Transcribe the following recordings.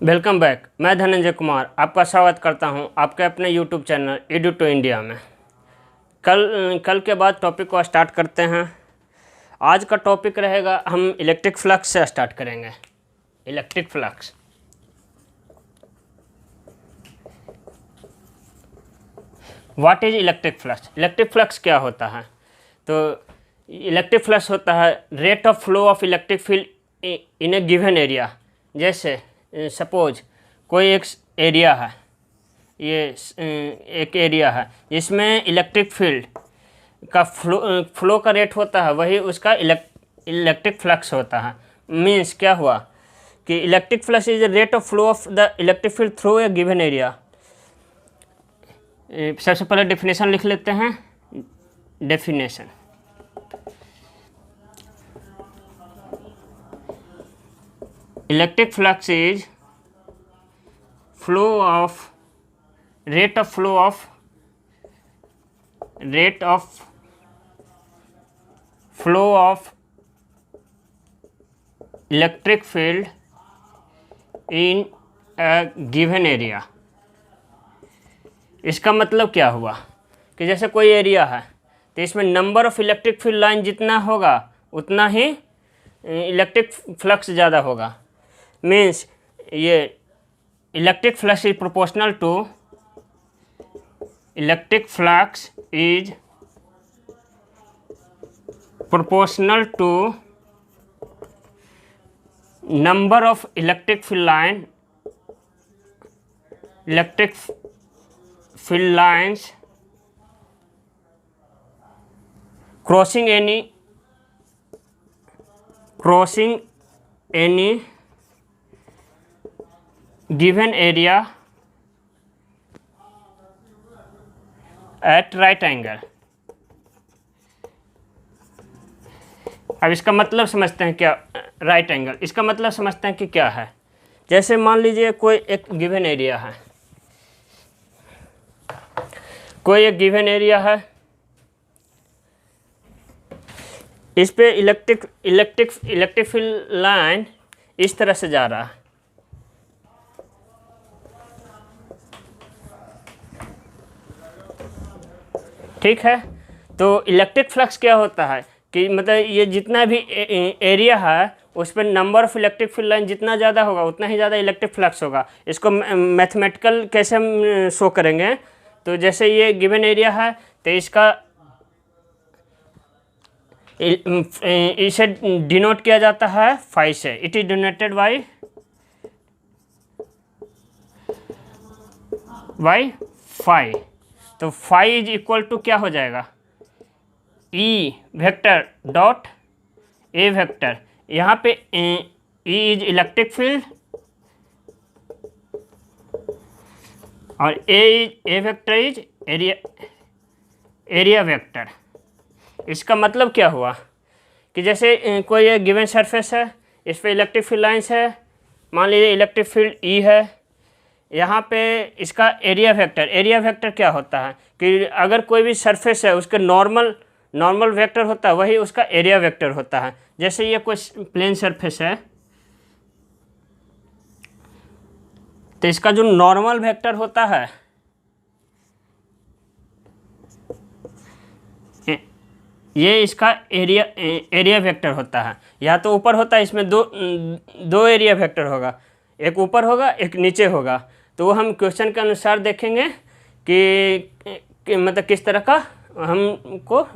Welcome back. मैं धनंजय कुमार आपका स्वागत करता हूं आपके अपने YouTube channel edu to India में। कल के बाद टॉपिक को स्टार्ट करते हैं। आज का टॉपिक रहेगा, हम इलेक्ट्रिक फ्लक्स से स्टार्ट करेंगे। Electric flux, what is electric flux? Electric flux क्या होता है? तो इलेक्ट्रिक फ्लक्स होता है rate of flow of electric field in A given area. जैसे सपोज कोई एक एरिया है, ये एक एरिया है जिसमें इलेक्ट्रिक फील्ड का फ्लो का रेट होता है, वही उसका इलेक्ट्रिक फ्लक्स होता है। मीन्स क्या हुआ कि electric flux is the rate of flow of the electric field through a given area. सबसे पहले डेफिनेशन लिख लेते हैं। Definition, electric flux is rate of flow of electric field in a given area। इसका मतलब क्या हुआ कि जैसे कोई एरिया है तो इसमें number of electric field line जितना होगा उतना ही इलेक्ट्रिक फ्लक्स ज़्यादा होगा। मीन्स ये electric flux is proportional to number of electric field lines crossing any given area at right angle। अब इसका मतलब समझते हैं क्या राइट एंगल। इसका मतलब समझते हैं कि क्या है। जैसे मान लीजिए कोई एक गिवन एरिया है, इस पे इलेक्ट्रिक फील्ड लाइन इस तरह से जा रहा है। ठीक है, तो इलेक्ट्रिक फ्लक्स क्या होता है कि मतलब ये जितना भी एरिया है उस पर number of electric field line जितना ज़्यादा होगा उतना ही ज़्यादा इलेक्ट्रिक फ्लक्स होगा। इसको मैथमेटिकल कैसे हम शो करेंगे? तो जैसे ये गिवन एरिया है तो इसका इसे डिनोट किया जाता है फाई से। It is denoted by phi. तो फाई इज इक्वल टू क्या हो जाएगा? E vector dot A vector. यहाँ पे ई इज इलेक्ट्रिक फील्ड और A vector is area vector. इसका मतलब क्या हुआ कि जैसे कोई एक गिवन सरफेस है, इस पे इलेक्ट्रिक फील्ड लाइंस है, मान लीजिए इलेक्ट्रिक फील्ड ई है। यहाँ पे इसका एरिया वेक्टर क्या होता है कि अगर कोई भी सरफेस है उसके नॉर्मल वेक्टर होता है, वही उसका एरिया वेक्टर होता है। जैसे ये कोई प्लेन सरफेस है तो इसका जो नॉर्मल वेक्टर होता है ये इसका एरिया वेक्टर होता है। या तो ऊपर होता है, इसमें दो एरिया वेक्टर होगा, एक ऊपर होगा एक नीचे होगा। तो वो हम क्वेश्चन के अनुसार देखेंगे कि मतलब किस तरह का हमको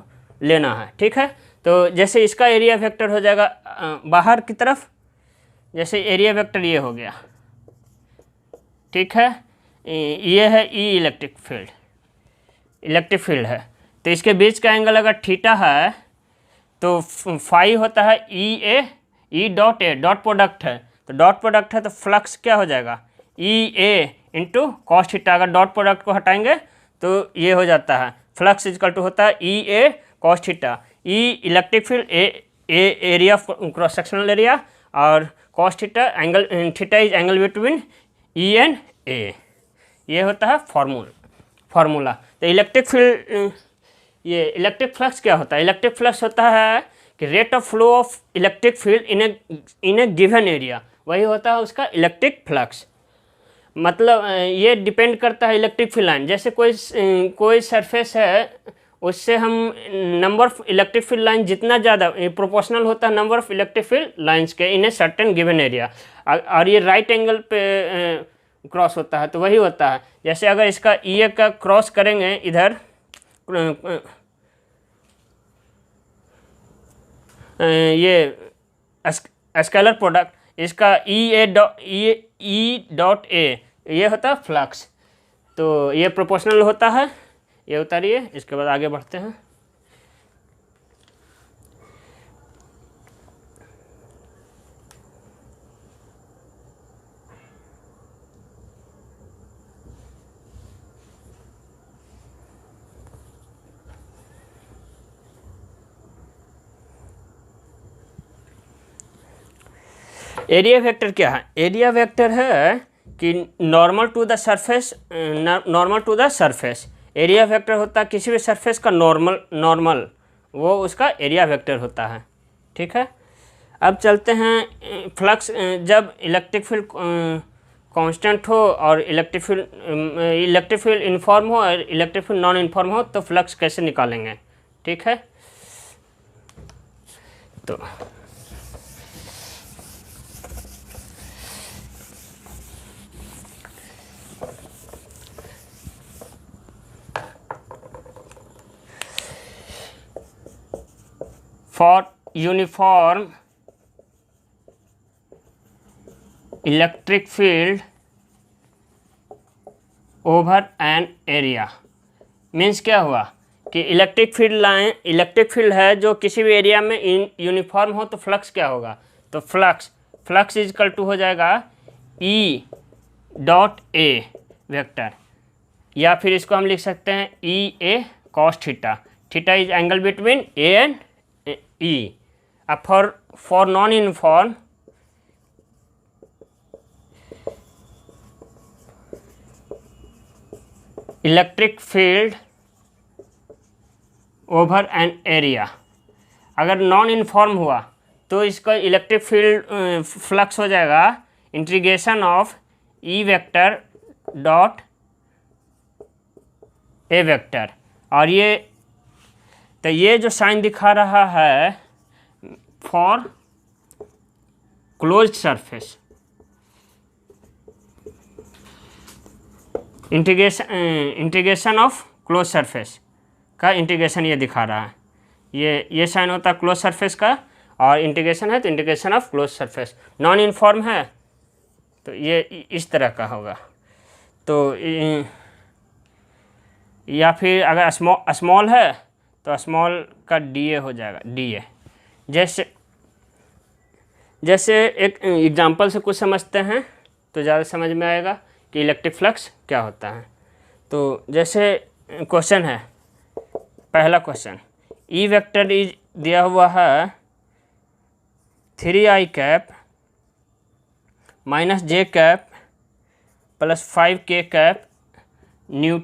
लेना है। ठीक है, तो जैसे इसका एरिया वेक्टर हो जाएगा बाहर की तरफ, जैसे एरिया वेक्टर ये हो गया। ठीक है, ये है ई इलेक्ट्रिक फील्ड है। तो इसके बीच का एंगल अगर थीटा है तो फाई होता है E dot A, dot product है। तो डॉट प्रोडक्ट है तो फ्लक्स क्या हो जाएगा? ई ए इंटू कॉस थीटा। अगर डॉट प्रोडक्ट को हटाएंगे तो ये हो जाता है फ्लक्स इजकल टू होता है E A cos theta. E electric field, A area cross sectional area, और cos theta angle, theta is angle between E and A. ये होता है फार्मूला। तो ये इलेक्ट्रिक फ्लक्स क्या होता है? इलेक्ट्रिक फ्लक्स होता है कि rate of flow of electric field in A given area, वही होता है उसका इलेक्ट्रिक फ्लक्स। मतलब ये डिपेंड करता है इलेक्ट्रिक फील्ड लाइन। जैसे कोई सरफेस है, उससे हम number of electric field line जितना ज़्यादा प्रोपोर्शनल होता है number of electric field lines के इन ए सर्टेन गिवन एरिया, और ये राइट एंगल पे क्रॉस होता है, तो वही होता है। जैसे अगर इसका ई ए का क्रॉस करेंगे इधर, ये स्केलर प्रोडक्ट, इसका ई डॉट ए ये होता है फ्लक्स, तो ये प्रोपोर्शनल होता है। ये उतारिए, इसके बाद आगे बढ़ते हैं। एरिया वेक्टर क्या है? एरिया वेक्टर है कि normal to the surface, normal to the surface. Area vector होता है किसी भी सरफेस का नॉर्मल, वो उसका एरिया वेक्टर होता है। ठीक है, अब चलते हैं फ्लक्स। जब इलेक्ट्रिक फील्ड कांस्टेंट हो और इलेक्ट्रिक फील्ड इनफॉर्म हो और इलेक्ट्रिक फील्ड नॉन इनफॉर्म हो, तो फ्लक्स कैसे निकालेंगे? ठीक है, तो for uniform electric field over an area means क्या हुआ कि इलेक्ट्रिक फील्ड है जो किसी भी एरिया में यूनिफॉर्म हो, तो फ्लक्स क्या होगा? तो फ्लक्स इजकल टू हो जाएगा ई डॉट ए वेक्टर, या फिर इसको हम लिख सकते हैं E A cos theta. Theta is angle between A and E. For non-uniform electric field over an area, अगर नॉन इनफॉर्म हुआ तो इसका इलेक्ट्रिक फील्ड फ्लक्स हो जाएगा integration of E vector dot A vector. और ये जो साइन दिखा रहा है for closed surface, integration of close surface का इंटीग्रेशन ये दिखा रहा है। ये साइन होता है क्लोज सरफेस का, और इंटीग्रेशन है तो integration of close surface. Non inform है तो ये इस तरह का होगा। तो या फिर अगर स्मॉल है तो स्मॉल का डी ए हो जाएगा, डी ए। जैसे एक एग्जांपल से कुछ समझते हैं तो ज़्यादा समझ में आएगा कि इलेक्ट्रिक फ्लक्स क्या होता है। तो जैसे क्वेश्चन है, पहला क्वेश्चन, ई वेक्टर इज दिया हुआ है 3i cap minus J cap plus 5k cap न्यू।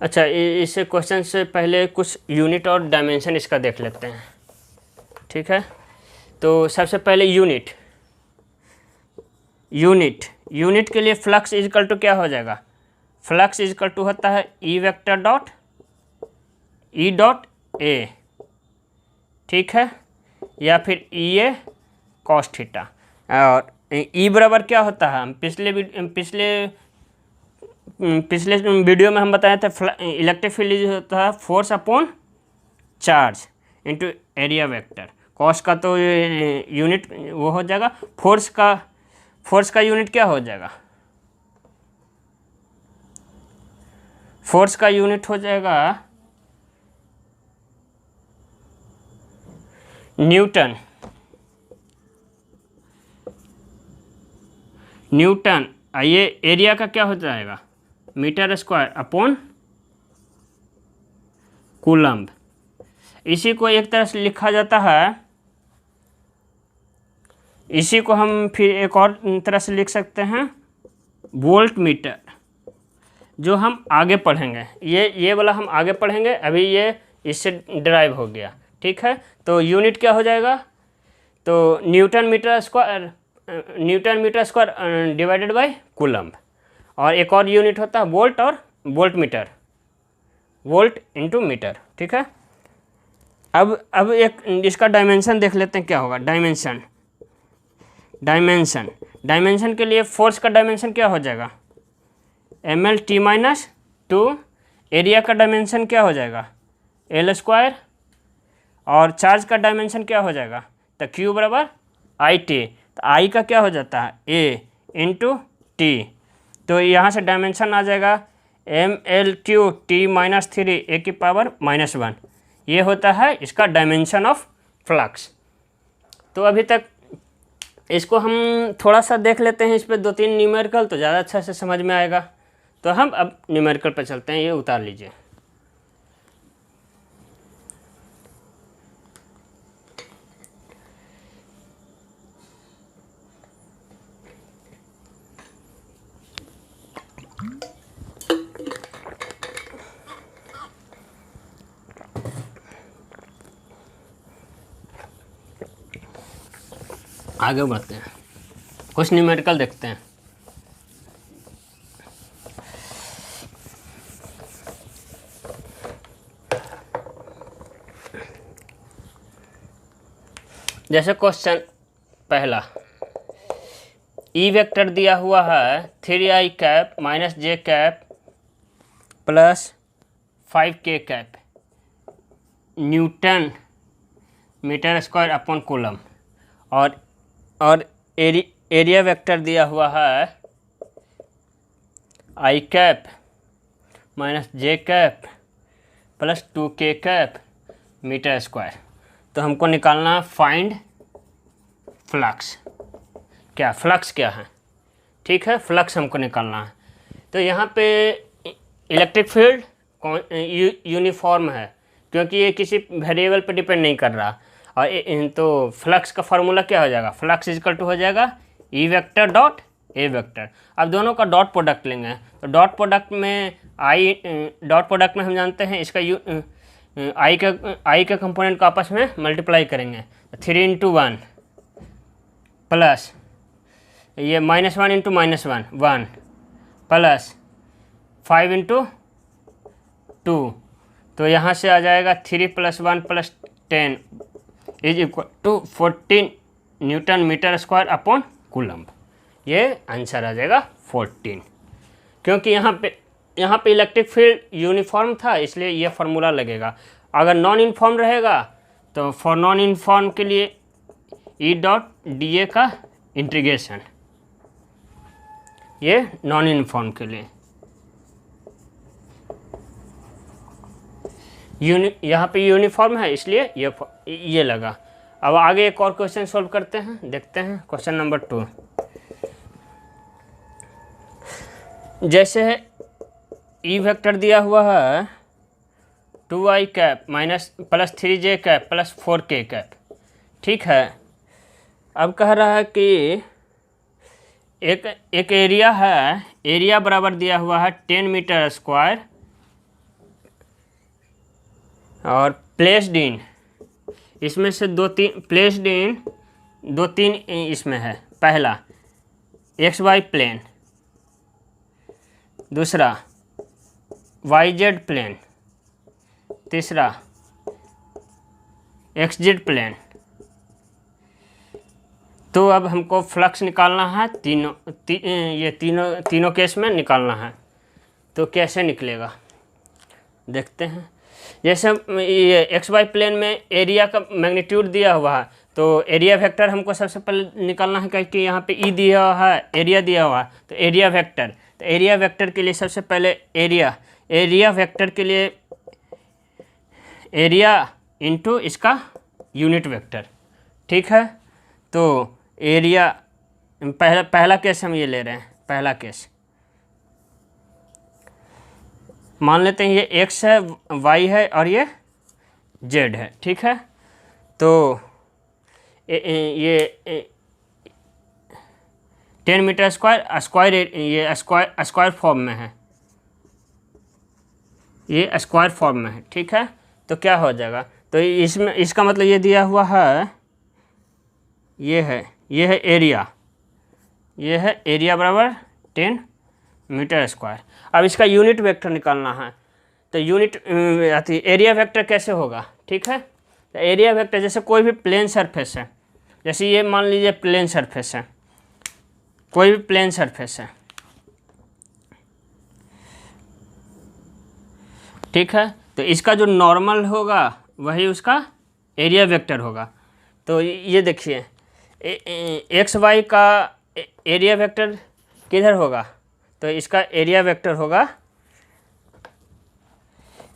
अच्छा, इस क्वेश्चन से पहले कुछ यूनिट और डायमेंशन इसका देख लेते हैं। ठीक है, तो सबसे पहले यूनिट के लिए फ्लक्स इजकल टू क्या हो जाएगा? फ्लक्स इजकल टू होता है ई vector dot E dot A. ठीक है, या फिर ई ए कॉस थीटा। और ई बराबर क्या होता है? हम पिछले वीडियो में हम बताए थे इलेक्ट्रिक फील्ड होता है force upon charge into area vector. Cos का तो यूनिट वो हो जाएगा, फोर्स का यूनिट क्या हो जाएगा? फोर्स का यूनिट हो जाएगा न्यूटन। ये एरिया का क्या हो जाएगा? Metre square upon coulomb. इसी को एक तरह से लिखा जाता है, इसी को हम फिर एक और तरह से लिख सकते हैं वोल्ट मीटर, जो हम आगे पढ़ेंगे। ये वाला हम आगे पढ़ेंगे, अभी ये इससे डिराइव हो गया। ठीक है, तो यूनिट क्या हो जाएगा? तो newton metre square newton metre square divided by coulomb. और एक और यूनिट होता है वोल्ट और volt metre, volt into metre. ठीक है, अब एक इसका डायमेंशन देख लेते हैं क्या होगा। डायमेंशन डायमेंशन के लिए फोर्स का डायमेंशन क्या हो जाएगा, mL/t-2। एरिया का डायमेंशन क्या हो जाएगा, L²। और चार्ज का डायमेंशन क्या हो जाएगा, तो Q बराबर IT। तो I का क्या हो जाता है, A इंटू T। तो यहाँ से डायमेंशन आ जाएगा mL3T-3 A⁻⁻1। ये होता है इसका डायमेंशन ऑफ फ्लक्स। तो अभी तक इसको हम थोड़ा सा देख लेते हैं, इस पर 2-3 न्यूमेरिकल, तो ज़्यादा अच्छा से समझ में आएगा। तो हम अब न्यूमेरिकल पर चलते हैं, ये उतार लीजिए। आगे बढ़ते हैं, कुछ न्यूमेरिकल देखते हैं। जैसे क्वेश्चन पहला, ई वेक्टर दिया हुआ है 3i cap minus j cap plus 5k cap newton metre square upon coulomb. और एरिया वेक्टर दिया हुआ है i cap minus j cap plus 2k cap metre square. तो हमको निकालना है फाइंड फ्लक्स। क्या फ्लक्स क्या है, ठीक है, फ्लक्स हमको निकालना है। तो यहाँ पे इलेक्ट्रिक फील्ड यूनिफॉर्म है, क्योंकि ये किसी वेरिएबल पर डिपेंड नहीं कर रहा। और तो फ्लक्स का फार्मूला क्या हो जाएगा, फ्लक्स इक्वल टू हो जाएगा E vector dot A vector. अब दोनों का डॉट प्रोडक्ट लेंगे, तो डॉट प्रोडक्ट में हम जानते हैं इसका आई के कंपोनेंट को आपस में मल्टीप्लाई करेंगे। 3 × 1 प्लस ये -1 × -1 1 प्लस 5 × 2। तो यहाँ से आ जाएगा 3 + 1 + 10 = 14 newton metre square upon coulomb. ये आंसर आ जाएगा 14, क्योंकि यहाँ पे इलेक्ट्रिक फील्ड यूनिफॉर्म था, इसलिए ये फार्मूला लगेगा। अगर नॉन यूनिफॉर्म रहेगा तो फॉर नॉन यूनिफॉर्म के लिए E.dA का इंटीग्रेशन, ये नॉन यूनिफॉर्म के लिए। यहाँ पे यूनिफॉर्म है, इसलिए ये लगा। अब आगे एक और क्वेश्चन सॉल्व करते हैं, देखते हैं क्वेश्चन नंबर 2। जैसे ई वेक्टर दिया हुआ है 2i cap minus plus 3j cap plus 4k cap, ठीक है। अब कह रहा है कि एक एरिया है, एरिया बराबर दिया हुआ है 10 मीटर स्क्वायर और प्लेस्ड इन, इसमें से 2-3 प्लेस्ड इन 2-3 इसमें है। पहला XY प्लेन, दूसरा YZ प्लेन, तीसरा XZ प्लेन। तो अब हमको फ्लक्स निकालना है, तीनों केस में निकालना है। तो कैसे निकलेगा देखते हैं। जैसे ये XY प्लेन में एरिया का मैग्नीट्यूड दिया हुआ है, तो एरिया वेक्टर हमको सबसे पहले निकालना है, क्योंकि यहाँ पे ई दिया हुआ है, एरिया दिया हुआ है। तो एरिया वेक्टर, तो एरिया वेक्टर के लिए सबसे पहले एरिया वेक्टर के लिए एरिया इंटू इसका यूनिट वेक्टर, ठीक है। तो एरिया पहला केस हम ये ले रहे हैं, पहला केस मान लेते हैं ये x है, y है और ये z है, ठीक है। तो ये 10 मीटर स्क्वायर ये स्क्वायर फॉर्म में है, ये स्क्वायर फॉर्म में है, ठीक है। तो क्या हो जाएगा, तो इसमें इसका मतलब ये दिया हुआ है, ये है एरिया, ये है एरिया बराबर 10 मीटर स्क्वायर। अब इसका यूनिट वेक्टर निकालना है, तो यूनिट एरिया वेक्टर कैसे होगा, ठीक है। तो एरिया वेक्टर जैसे कोई भी प्लेन सरफेस है, जैसे ये मान लीजिए प्लेन सरफेस है, कोई भी प्लेन सरफेस है, ठीक है। तो इसका जो नॉर्मल होगा वही उसका एरिया वेक्टर होगा। तो ये देखिए एक्स वाई का एरिया वेक्टर किधर होगा, तो इसका एरिया वेक्टर होगा,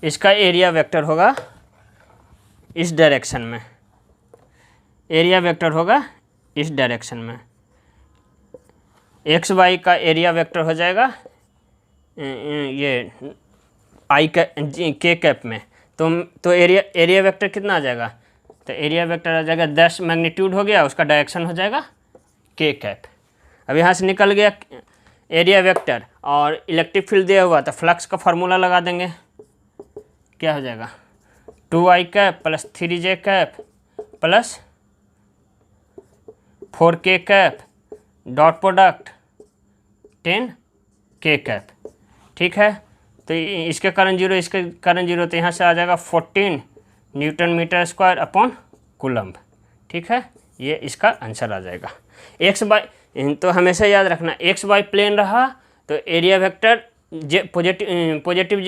इसका एरिया वेक्टर होगा इस डायरेक्शन में, एरिया वेक्टर होगा इस डायरेक्शन में। एक्स वाई का एरिया वेक्टर हो जाएगा ये आई के कैप में। तो एरिया वेक्टर कितना आ जाएगा, तो एरिया वेक्टर आ जाएगा 10 मैग्नीट्यूड हो गया, उसका डायरेक्शन हो जाएगा के कैप। अब यहाँ से निकल गया एरिया वेक्टर और इलेक्ट्रिक फील्ड दिया हुआ, तो फ्लक्स का फार्मूला लगा देंगे, क्या हो जाएगा 2i cap plus 3j cap plus 4k cap dot product 10k cap, ठीक है। तो इसके कारण जीरो, इसके कारण जीरो, तो यहाँ से आ जाएगा 14 newton metre square upon coulomb, ठीक है। ये इसका आंसर आ जाएगा। एक्स बाई, तो हमेशा याद रखना एक्स बाई प्लेन रहा तो area vector positive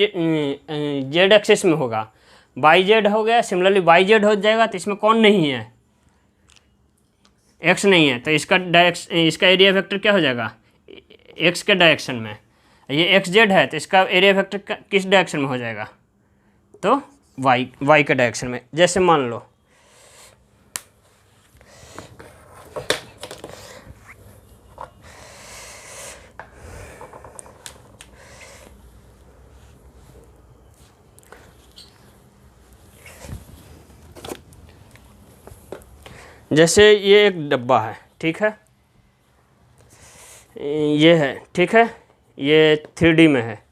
Z axis में होगा, बाई जेड हो गया, सिमिलरली बाई जेड हो जाएगा, तो इसमें कौन नहीं है, एक्स नहीं है, तो इसका एरिया वेक्टर क्या हो जाएगा, एक्स के डायरेक्शन में। ये एक्स जेड है तो इसका एरिया वेक्टर किस डायरेक्शन में हो जाएगा, तो वाई के डायरेक्शन में। जैसे मान लो जैसे ये एक डब्बा है, ठीक है, ये है, ठीक है, ये 3D में है,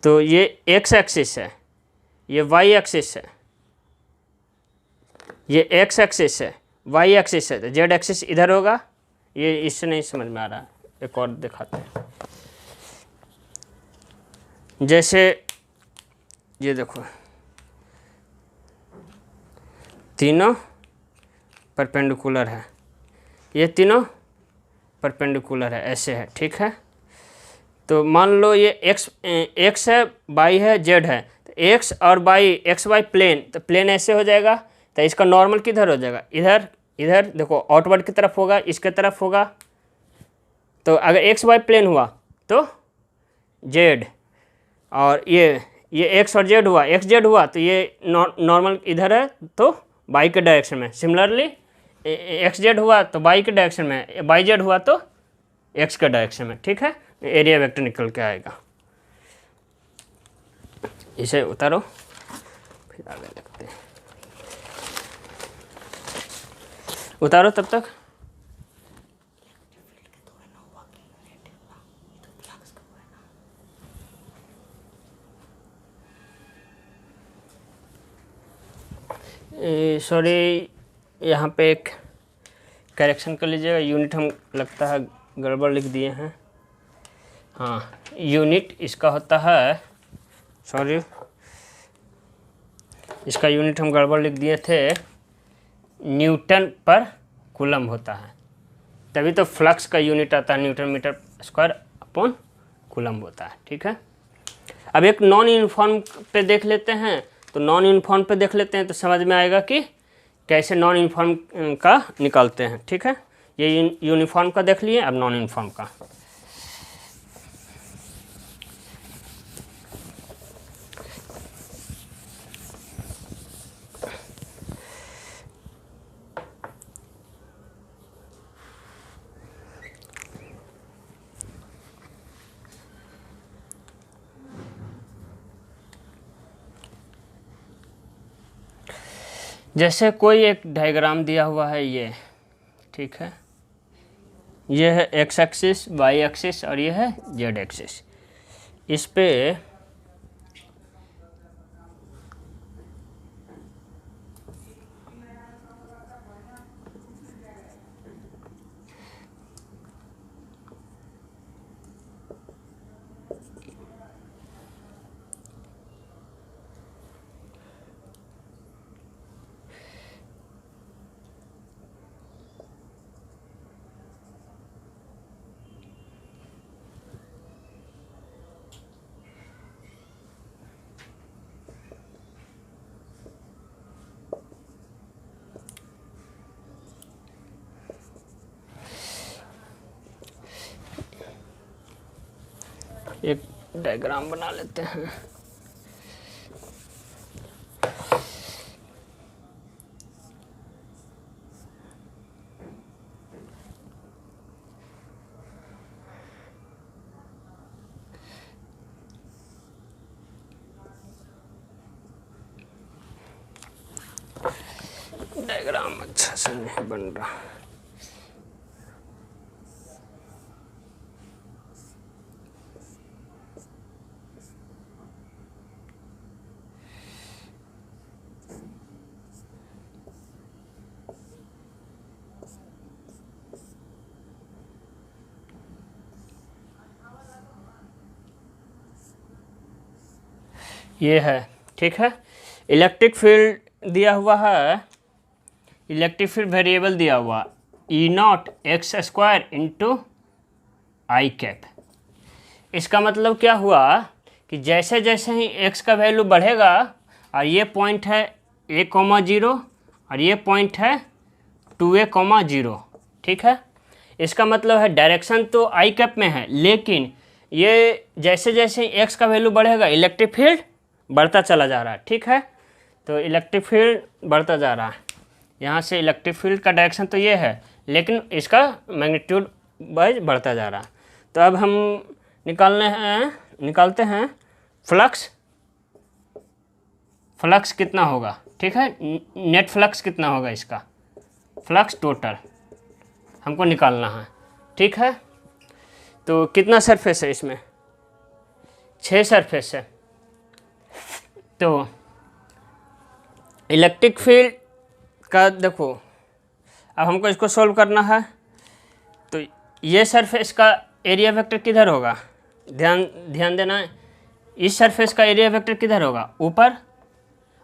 तो ये एक्स एक्सिस है, ये वाई एक्सिस है, ये एक्स एक्सिस है, वाई एक्सिस है, तो जेड एक्सिस इधर होगा। ये इससे नहीं समझ में आ रहा, एक और दिखाते हैं। जैसे ये देखो तीनों परपेंडिकुलर है, ये तीनों परपेंडिकुलर है, ऐसे है, ठीक है। तो मान लो ये एक्स है, बाई है, जेड है, तो एक्स और बाई, एक्स वाई प्लेन, तो प्लेन ऐसे हो जाएगा, तो इसका नॉर्मल किधर हो जाएगा, इधर, इधर देखो आउटवर्ड की तरफ होगा, इसके तरफ होगा। तो अगर एक्स वाई प्लेन हुआ तो जेड, और ये एक्स और जेड हुआ, एक्स जेड हुआ, तो ये नॉर्मल इधर है तो बाई के डायरेक्शन में। सिमिलरली एक्स जेड हुआ तो बाई के डायरेक्शन में, बाई जेड हुआ तो एक्स के डायरेक्शन में, ठीक है। एरिया वेक्टर निकल के आएगा। इसे उतारो फिर आगे लगते हैं, उतारो तब तक। सॉरी, यहाँ पे एक करेक्शन कर लीजिएगा, यूनिट हम लगता है गड़बड़ लिख दिए हैं। हाँ, यूनिट इसका होता है, सॉरी, इसका यूनिट हम गड़बड़ लिख दिए थे, न्यूटन पर कूलम होता है, तभी तो फ्लक्स का यूनिट आता है newton metre square upon coulomb होता है, ठीक है। अब एक नॉन यूनिफॉर्म पे देख लेते हैं, तो नॉन यूनिफॉर्म पे देख लेते हैं तो समझ में आएगा कि कैसे नॉन यूनिफॉर्म का निकालते हैं, ठीक है। ये यूनिफॉर्म का देख लिए, अब नॉन यूनिफॉर्म का। जैसे कोई एक डायग्राम दिया हुआ है ये, ठीक है, ये है एक्स एक्सिस, वाई एक्सिस और ये है जेड एक्सिस। इस पे एक डायग्राम बना लेते हैं। डायग्राम अच्छा से नहीं बन रहा। ये है, ठीक है। इलेक्ट्रिक फील्ड दिया हुआ है, इलेक्ट्रिक फील्ड वेरिएबल दिया हुआ E naught X square into I cap. इसका मतलब क्या हुआ कि जैसे जैसे ही एक्स का वैल्यू बढ़ेगा, और ये पॉइंट है a, 0 और ये पॉइंट है 2a, 0, ठीक है। इसका मतलब है डायरेक्शन तो आई कैप में है, लेकिन ये जैसे जैसे एक्स का वैल्यू बढ़ेगा इलेक्ट्रिक फील्ड बढ़ता चला जा रहा है, ठीक है। तो इलेक्ट्रिक फील्ड बढ़ता जा रहा है, यहाँ से इलेक्ट्रिक फील्ड का डायरेक्शन तो ये है, लेकिन इसका मैग्नीट्यूड वाइज बढ़ता जा रहा है। तो अब हम निकालते हैं फ्लक्स कितना होगा, ठीक है। नेट फ्लक्स कितना होगा, इसका फ्लक्स टोटल हमको निकालना है, ठीक है। तो कितना सरफेस है इसमें, 6 सरफेस है। तो इलेक्ट्रिक फील्ड का देखो, अब हमको इसको सॉल्व करना है। तो ये सरफेस का एरिया वेक्टर किधर होगा, ध्यान देना है। इस सरफेस का एरिया वेक्टर किधर होगा, ऊपर,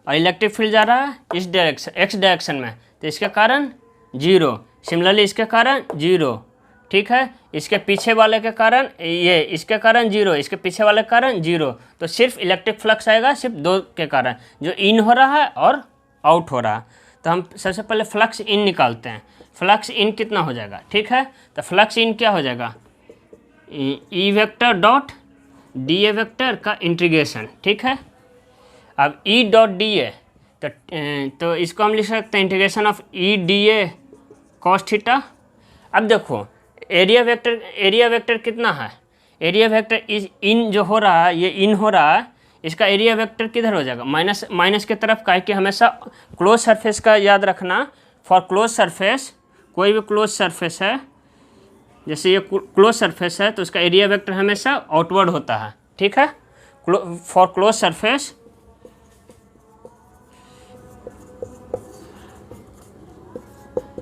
और इलेक्ट्रिक फील्ड जा रहा है इस डायरेक्शन, एक्स डायरेक्शन में, तो इसके कारण 0। सिमिलरली इसके कारण 0, ठीक है। इसके पीछे वाले के कारण ये, इसके कारण 0, इसके पीछे वाले के कारण 0। तो सिर्फ इलेक्ट्रिक फ्लक्स आएगा सिर्फ 2 के कारण, जो इन हो रहा है और आउट हो रहा है। तो हम सबसे पहले फ्लक्स इन निकालते हैं। फ्लक्स इन कितना हो जाएगा, ठीक है। तो फ्लक्स इन क्या हो जाएगा, E vector dot D A vector का इंटीग्रेशन, ठीक है। अब ई डॉट डी ए, तो इसको हम लिख सकते हैं integration of E D A cos theta. अब देखो एरिया वेक्टर कितना है, एरिया वेक्टर इस इन जो हो रहा है, ये इन हो रहा है, इसका एरिया वेक्टर किधर हो जाएगा, माइनस के तरफ का है। कि हमेशा क्लोज सरफेस का याद रखना, फॉर क्लोज सरफेस, कोई भी क्लोज सरफेस है, जैसे ये क्लोज सरफेस है, तो उसका एरिया वेक्टर हमेशा आउटवर्ड होता है, ठीक है। For close surface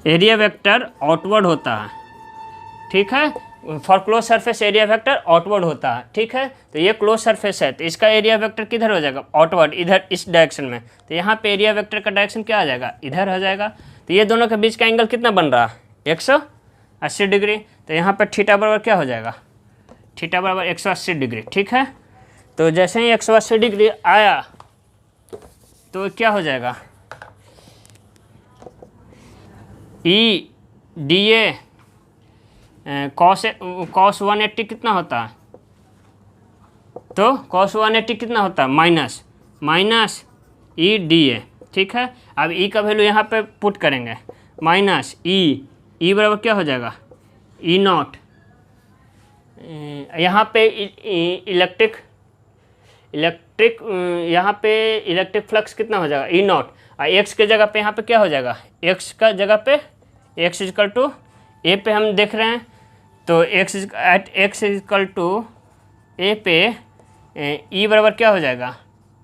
area vector outward होता है, ठीक है। For close surface area vector outward होता है, ठीक है। तो ये क्लोज सरफेस है, तो इसका एरिया वेक्टर किधर हो जाएगा, आउटवर्ड, इधर इस डायरेक्शन में। तो यहाँ पे एरिया वेक्टर का डायरेक्शन क्या आ जाएगा, इधर हो जाएगा। तो ये दोनों के बीच का एंगल कितना बन रहा है, 180 डिग्री। तो यहाँ पर थीटा बराबर क्या हो जाएगा, थीटा बराबर 180 डिग्री, ठीक है। तो जैसे ही 180 डिग्री आया तो क्या हो जाएगा, ई डी ए कॉस 180 कितना होता है, तो कॉस 180 कितना होता है, माइनस ई डी ए, ठीक है। अब ई का वैल्यू यहाँ पे पुट करेंगे, माइनस ई बराबर क्या हो जाएगा, ई नॉट, यहाँ पे इलेक्ट्रिक यहाँ पे इलेक्ट्रिक फ्लक्स कितना हो जाएगा, ई नॉट। और एक्स के जगह पे यहाँ पे क्या हो जाएगा, एक्स का जगह पे एक्स इजकल टू ए पे हम देख रहे हैं, तो एक्स इजकल टू ए पे ई बराबर क्या हो जाएगा,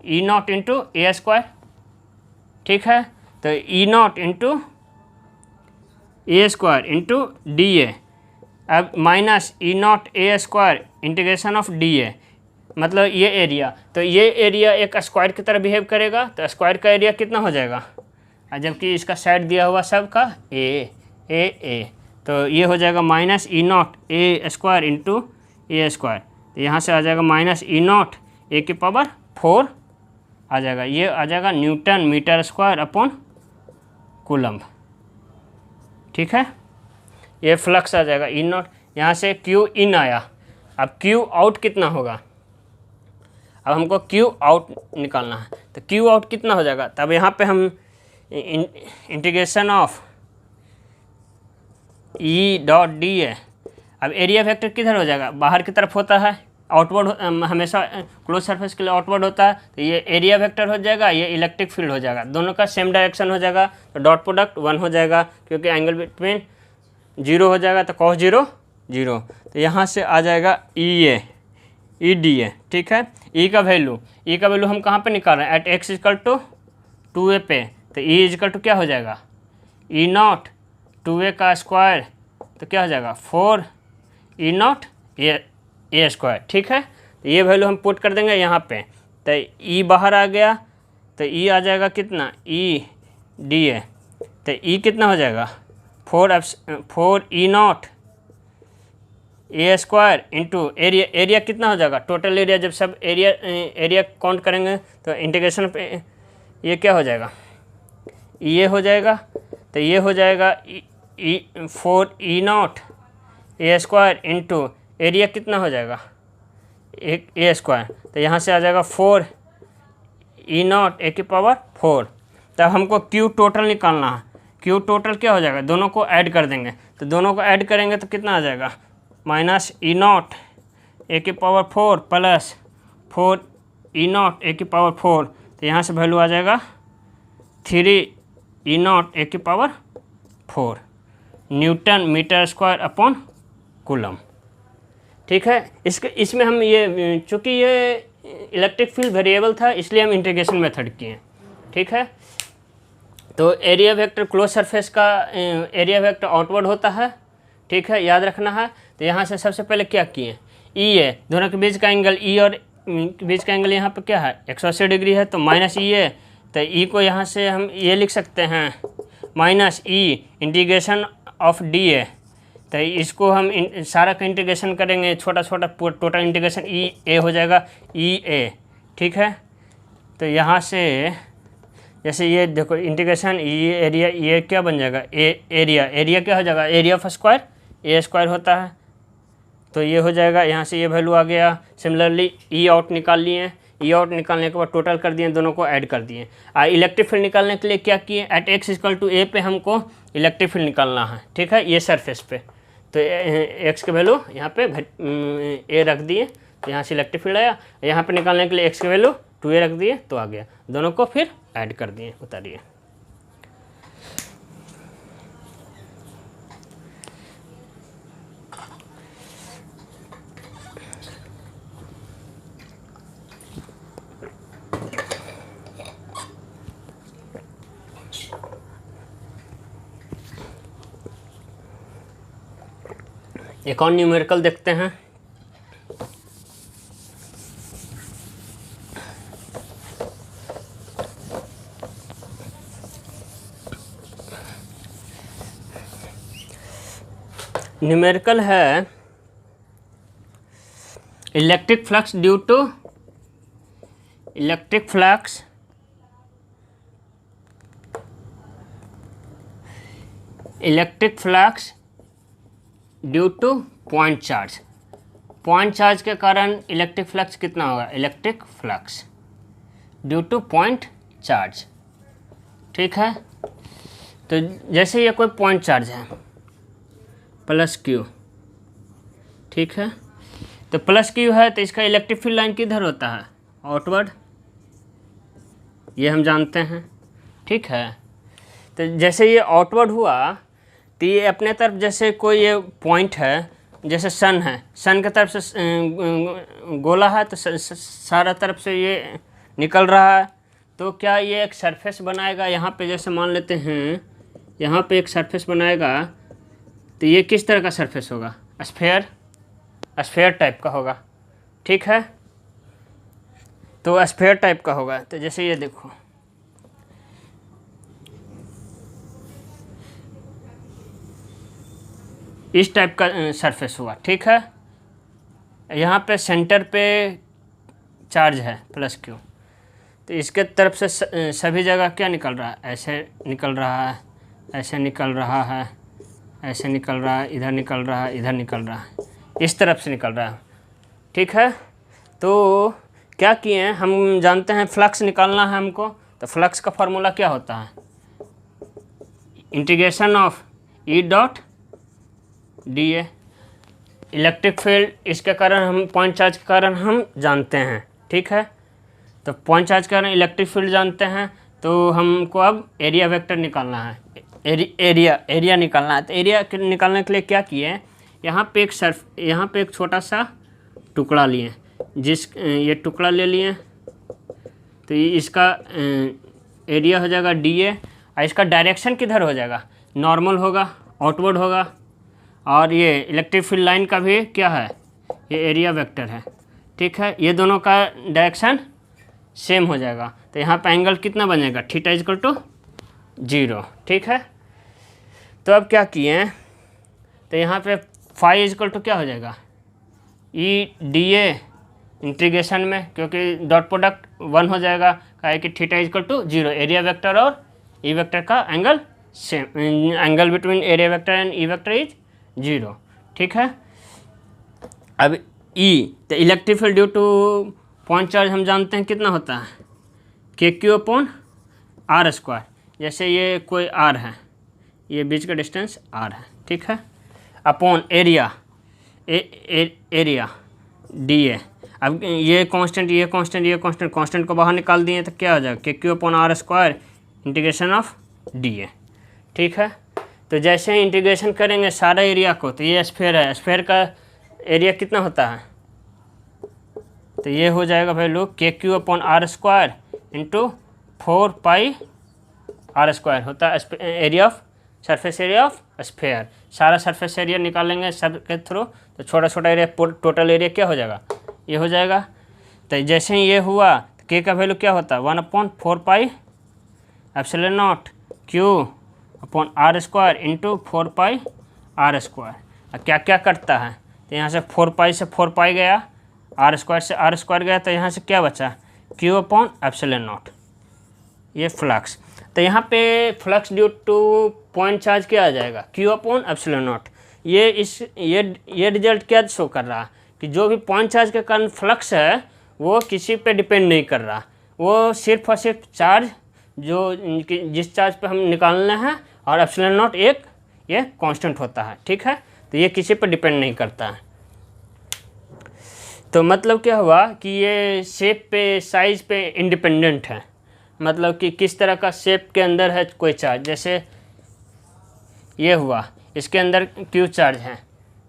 E naught into A square, ठीक है। तो E naught into A square into D A. अब minus E not A square integration of D A, मतलब ये एरिया, तो ये एरिया एक स्क्वायर की तरह बिहेव करेगा। तो स्क्वायर का एरिया कितना हो जाएगा, जबकि इसका साइड दिया हुआ सबका ए, तो ये हो जाएगा minus E not A square into A square. तो यहाँ से आ जाएगा माइनस ई नॉट ए की पावर 4 आ जाएगा, ये आ जाएगा newton metre square upon coulomb, ठीक है। ये फ्लक्स आ जाएगा ई नॉट, यहाँ से क्यू इन आया, अब क्यू आउट कितना होगा, अब हमको क्यू आउट निकालना है, तो क्यू आउट कितना हो जाएगा, तब यहाँ पे हम integration of E dot D है। अब एरिया वेक्टर किधर हो जाएगा, बाहर की तरफ होता है, आउटवर्ड हमेशा क्लोज सरफेस के लिए आउटवर्ड होता है, तो ये एरिया वेक्टर हो जाएगा, ये इलेक्ट्रिक फील्ड हो जाएगा, दोनों का सेम डायरेक्शन हो जाएगा, तो डॉट प्रोडक्ट 1 हो जाएगा, क्योंकि एंगल बिटवीन 0 हो जाएगा, तो cos 0 0। तो यहाँ से आ जाएगा ई डी ए, ठीक है। ई का वैल्यू हम कहाँ पे निकाल रहे हैं, eight x equal to 2a पे, तो ई इक्वल टू क्या हो जाएगा, ई नॉट 2a का स्क्वायर, तो क्या हो जाएगा 4 ई नॉट ए स्क्वायर, ठीक है। तो ये वैल्यू हम पुट कर देंगे यहाँ पे, तो ई बाहर आ गया, तो ई आ जाएगा कितना, ई डी ए, तो ई कितना हो जाएगा 4 E not A square into area कितना हो जाएगा, टोटल एरिया, जब सब एरिया काउंट करेंगे तो इंटीग्रेशन पे ये क्या हो जाएगा, ये हो जाएगा, तो ये हो जाएगा 4 E not A square into area कितना हो जाएगा ए स्क्वायर, तो यहाँ से आ जाएगा 4 ई नॉट ए की पावर 4। तब हमको क्यू टोटल निकालना है, क्यू टोटल क्या हो जाएगा, दोनों को ऐड कर देंगे, तो दोनों को ऐड करेंगे तो कितना आ जाएगा, माइनस ई नॉट ए की power 4 plus 4 E not A की पावर 4, तो यहाँ से वैल्यू आ जाएगा 3 ई नॉट ए की power 4 newton metre square upon coulomb, ठीक है। इसमें हम ये, चूँकि ये इलेक्ट्रिक फील्ड वेरिएबल था, इसलिए हम इंटीग्रेशन मेथड किए, ठीक है। तो एरिया वेक्टर क्लोज सरफेस का एरिया वेक्टर आउटवर्ड होता है, ठीक है, याद रखना है। तो यहाँ से सबसे पहले क्या किए, ई है, दोनों के बीच का एंगल, ई और बीच का एंगल यहाँ पे क्या है 180 डिग्री है, तो माइनस ई है, तो ई को यहाँ से हम ये लिख सकते हैं minus E integration of D ए, तो इसको हम सारा का इंटीग्रेशन करेंगे, छोटा छोटा टोटल इंटीग्रेशन ई ए हो जाएगा, ई ए, ठीक है। तो यहाँ से जैसे ये देखो इंटीग्रेशन ये एरिया, ये क्या बन जाएगा एरिया क्या हो जाएगा, area of square A square होता है, तो ये हो जाएगा, यहाँ से ये वैल्यू आ गया। सिमिलरली ई आउट निकाल लिए, ई आउट निकालने के बाद टोटल कर दिए, दोनों को ऐड कर दिए। इलेक्ट्रिक फील्ड निकालने के लिए क्या किए, एट एक्स इक्वल टू ए पे हमको इलेक्ट्रिक फील्ड निकालना है, ठीक है, ये सरफेस पे, तो एक्स के वैल्यू यहाँ पे ए रख दिए, तो यहाँ से इलेक्ट्रिक फील्ड आया, यहाँ पे निकालने के लिए एक्स के वैल्यू 2a रख दिए तो आ गया, दोनों को फिर ऐड कर दिए, उतारिए। एक और न्यूमेरिकल देखते हैं। न्यूमेरिकल है electric flux due to electric flux due to point charge. Point charge के कारण इलेक्ट्रिक फ्लक्स कितना होगा, electric flux due to point charge, ठीक है। तो जैसे ये कोई पॉइंट चार्ज है प्लस क्यू, ठीक है, तो प्लस क्यू है, तो इसका इलेक्ट्रिक फील्ड लाइन किधर होता है, आउटवर्ड, ये हम जानते हैं, ठीक है। तो जैसे ये आउटवर्ड हुआ, तो ये अपने तरफ, जैसे कोई ये पॉइंट है, जैसे सन है, सन के तरफ से गोला है, तो सारा तरफ से ये निकल रहा है, तो क्या ये एक सरफेस बनाएगा, यहाँ पे जैसे मान लेते हैं यहाँ पे एक सरफेस बनाएगा, तो ये किस तरह का सरफेस होगा, स्फेयर टाइप का होगा, ठीक है। तो स्फेयर टाइप का होगा, तो जैसे ये देखो, इस टाइप का सरफेस हुआ, ठीक है। यहाँ पे सेंटर पे चार्ज है प्लस क्यू, तो इसके तरफ से सभी जगह क्या निकल रहा है, ऐसे निकल रहा है, ऐसे निकल रहा है, ऐसे निकल रहा है, इधर निकल रहा है, इधर निकल रहा है, इस तरफ से निकल रहा है। ठीक है। तो क्या किए हैं, हम जानते हैं फ्लक्स निकालना है हमको, तो फ्लक्स का फॉर्मूला क्या होता है, integration of E dot D A. Electric field इसके कारण हम पॉइंट चार्ज के कारण हम जानते हैं, ठीक है। तो पॉइंट चार्ज के कारण इलेक्ट्रिक फील्ड जानते हैं, तो हमको अब एरिया वेक्टर निकालना है, एरिया निकालना है। तो एरिया निकालने के लिए क्या किए हैं, यहाँ पे एक छोटा सा टुकड़ा लिए, ये टुकड़ा ले लिए, तो ये इसका एरिया हो जाएगा डी ए, और इसका डायरेक्शन किधर हो जाएगा, नॉर्मल होगा, आउटवर्ड होगा। और ये इलेक्ट्रिक फील्ड लाइन का भी क्या है, ये एरिया वेक्टर है, ठीक है। ये दोनों का डायरेक्शन सेम हो जाएगा, तो यहाँ पे एंगल कितना बनेगा, थीटा इक्वल टू 0, ठीक है। तो अब क्या किए हैं, तो यहाँ पे फाई इक्वल टू क्या हो जाएगा, ई डी ए इंटीग्रेशन में, क्योंकि डॉट प्रोडक्ट 1 हो जाएगा, काहे कि theta equal to 0, area vector और ई वेक्टर का angle same, angle between area vector and E vector is 0, ठीक है। अब ई, तो electric field due to point charge हम जानते हैं कितना होता है, के क्यू अपॉन आर स्क्वायर। जैसे ये कोई आर है, ये बीच का डिस्टेंस आर है, ठीक है, upon area area D A. अब ये कांस्टेंट को बाहर निकाल दिए, तो क्या हो जाएगा, K Q upon R square integration of D A, ठीक है। तो जैसे ही इंटीग्रेशन करेंगे सारा एरिया को, तो ये स्फीयर है, स्फीयर का एरिया कितना होता है, तो ये हो जाएगा value K Q upon R square into 4 pi R square होता है area of surface area of sphere. सारा सरफेस एरिया निकालेंगे सब के थ्रू, तो छोटा छोटा एरिया, टोटल एरिया क्या हो जाएगा, ये हो जाएगा। तो जैसे ही ये हुआ, तो के का वैल्यू क्या होता है, 1/4 pi epsilon nought Q upon R square into 4 pi R square. क्या क्या करता है, तो यहाँ से 4 पाई से 4 पाई गया, आर स्क्वायर से आर स्क्वायर गया, तो यहाँ से क्या बचा, क्यू अपॉन एप्सिलॉन नॉट, ये फ्लक्स। तो यहाँ पे flux due to point charge क्या आ जाएगा, क्यू अपॉन एप्सिलॉन नॉट। ये रिजल्ट क्या शो कर रहा है कि जो भी पॉइंट चार्ज के कारण फ्लक्स है वो किसी पे डिपेंड नहीं कर रहा, वो सिर्फ और सिर्फ चार्ज जो जिस चार्ज पे हम निकालना है, और एप्सिलॉन नॉट एक ये कांस्टेंट होता है, ठीक है। तो ये किसी पे डिपेंड नहीं करता है। तो मतलब क्या हुआ कि ये शेप पे, साइज पे इंडिपेंडेंट है, मतलब कि किस तरह का शेप के अंदर है कोई चार्ज। जैसे ये हुआ, इसके अंदर क्यू चार्ज है,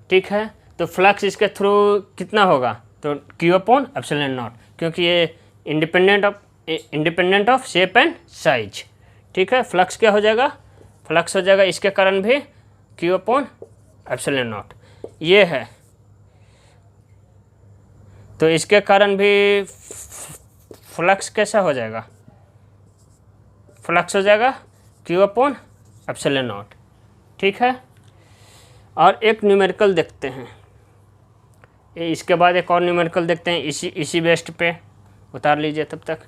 ठीक है, तो फ्लक्स इसके थ्रू कितना होगा, तो क्यू अपॉन एप्सिलॉन नॉट, क्योंकि ये independent of shape and size, ठीक है। फ्लक्स क्या हो जाएगा, फ्लक्स हो जाएगा इसके कारण भी क्यू अपॉन एप्सिलॉन नॉट, ये है। तो इसके कारण भी फ्लक्स कैसा हो जाएगा, फ्लक्स हो जाएगा क्यू अपॉन एप्सिलॉन नॉट, ठीक है। और एक न्यूमेरिकल देखते हैं, इसके बाद एक और न्यूमेरिकल देखते हैं, इसी बेस्ट पे उतार लीजिए तब तक।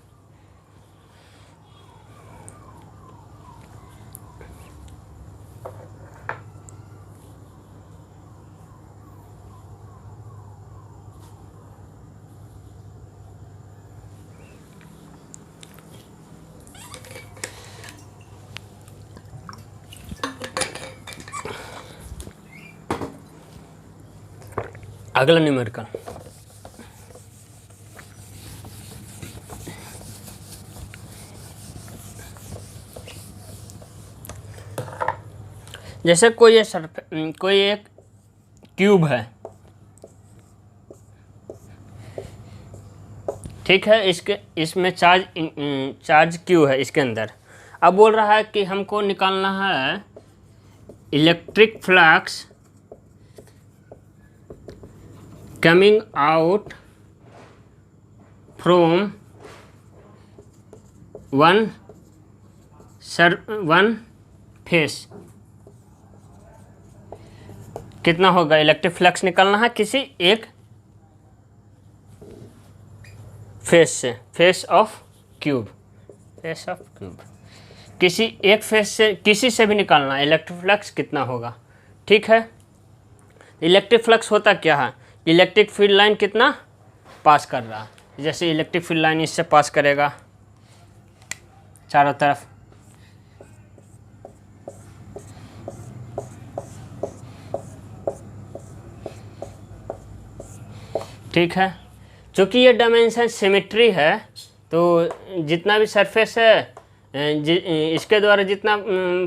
अगला न्यूमेरिकल, जैसे कोई एक क्यूब है, ठीक है, इसमें चार्ज क्यू है इसके अंदर। अब बोल रहा है कि हमको निकालना है electric flux coming out from one face. कितना होगा, इलेक्ट्रिक फ्लक्स निकालना है किसी एक फेस से, फेस ऑफ क्यूब, किसी एक फेस से, किसी से भी निकालना है इलेक्ट्रिक फ्लक्स कितना होगा, ठीक है। इलेक्ट्रिक फ्लक्स होता क्या है, इलेक्ट्रिक फील्ड लाइन कितना पास कर रहा है। जैसे इलेक्ट्रिक फील्ड लाइन इससे पास करेगा चारों तरफ, ठीक है। चूँकि ये डायमेंशन सिमेट्री है तो जितना भी सरफेस है इसके द्वारा जितना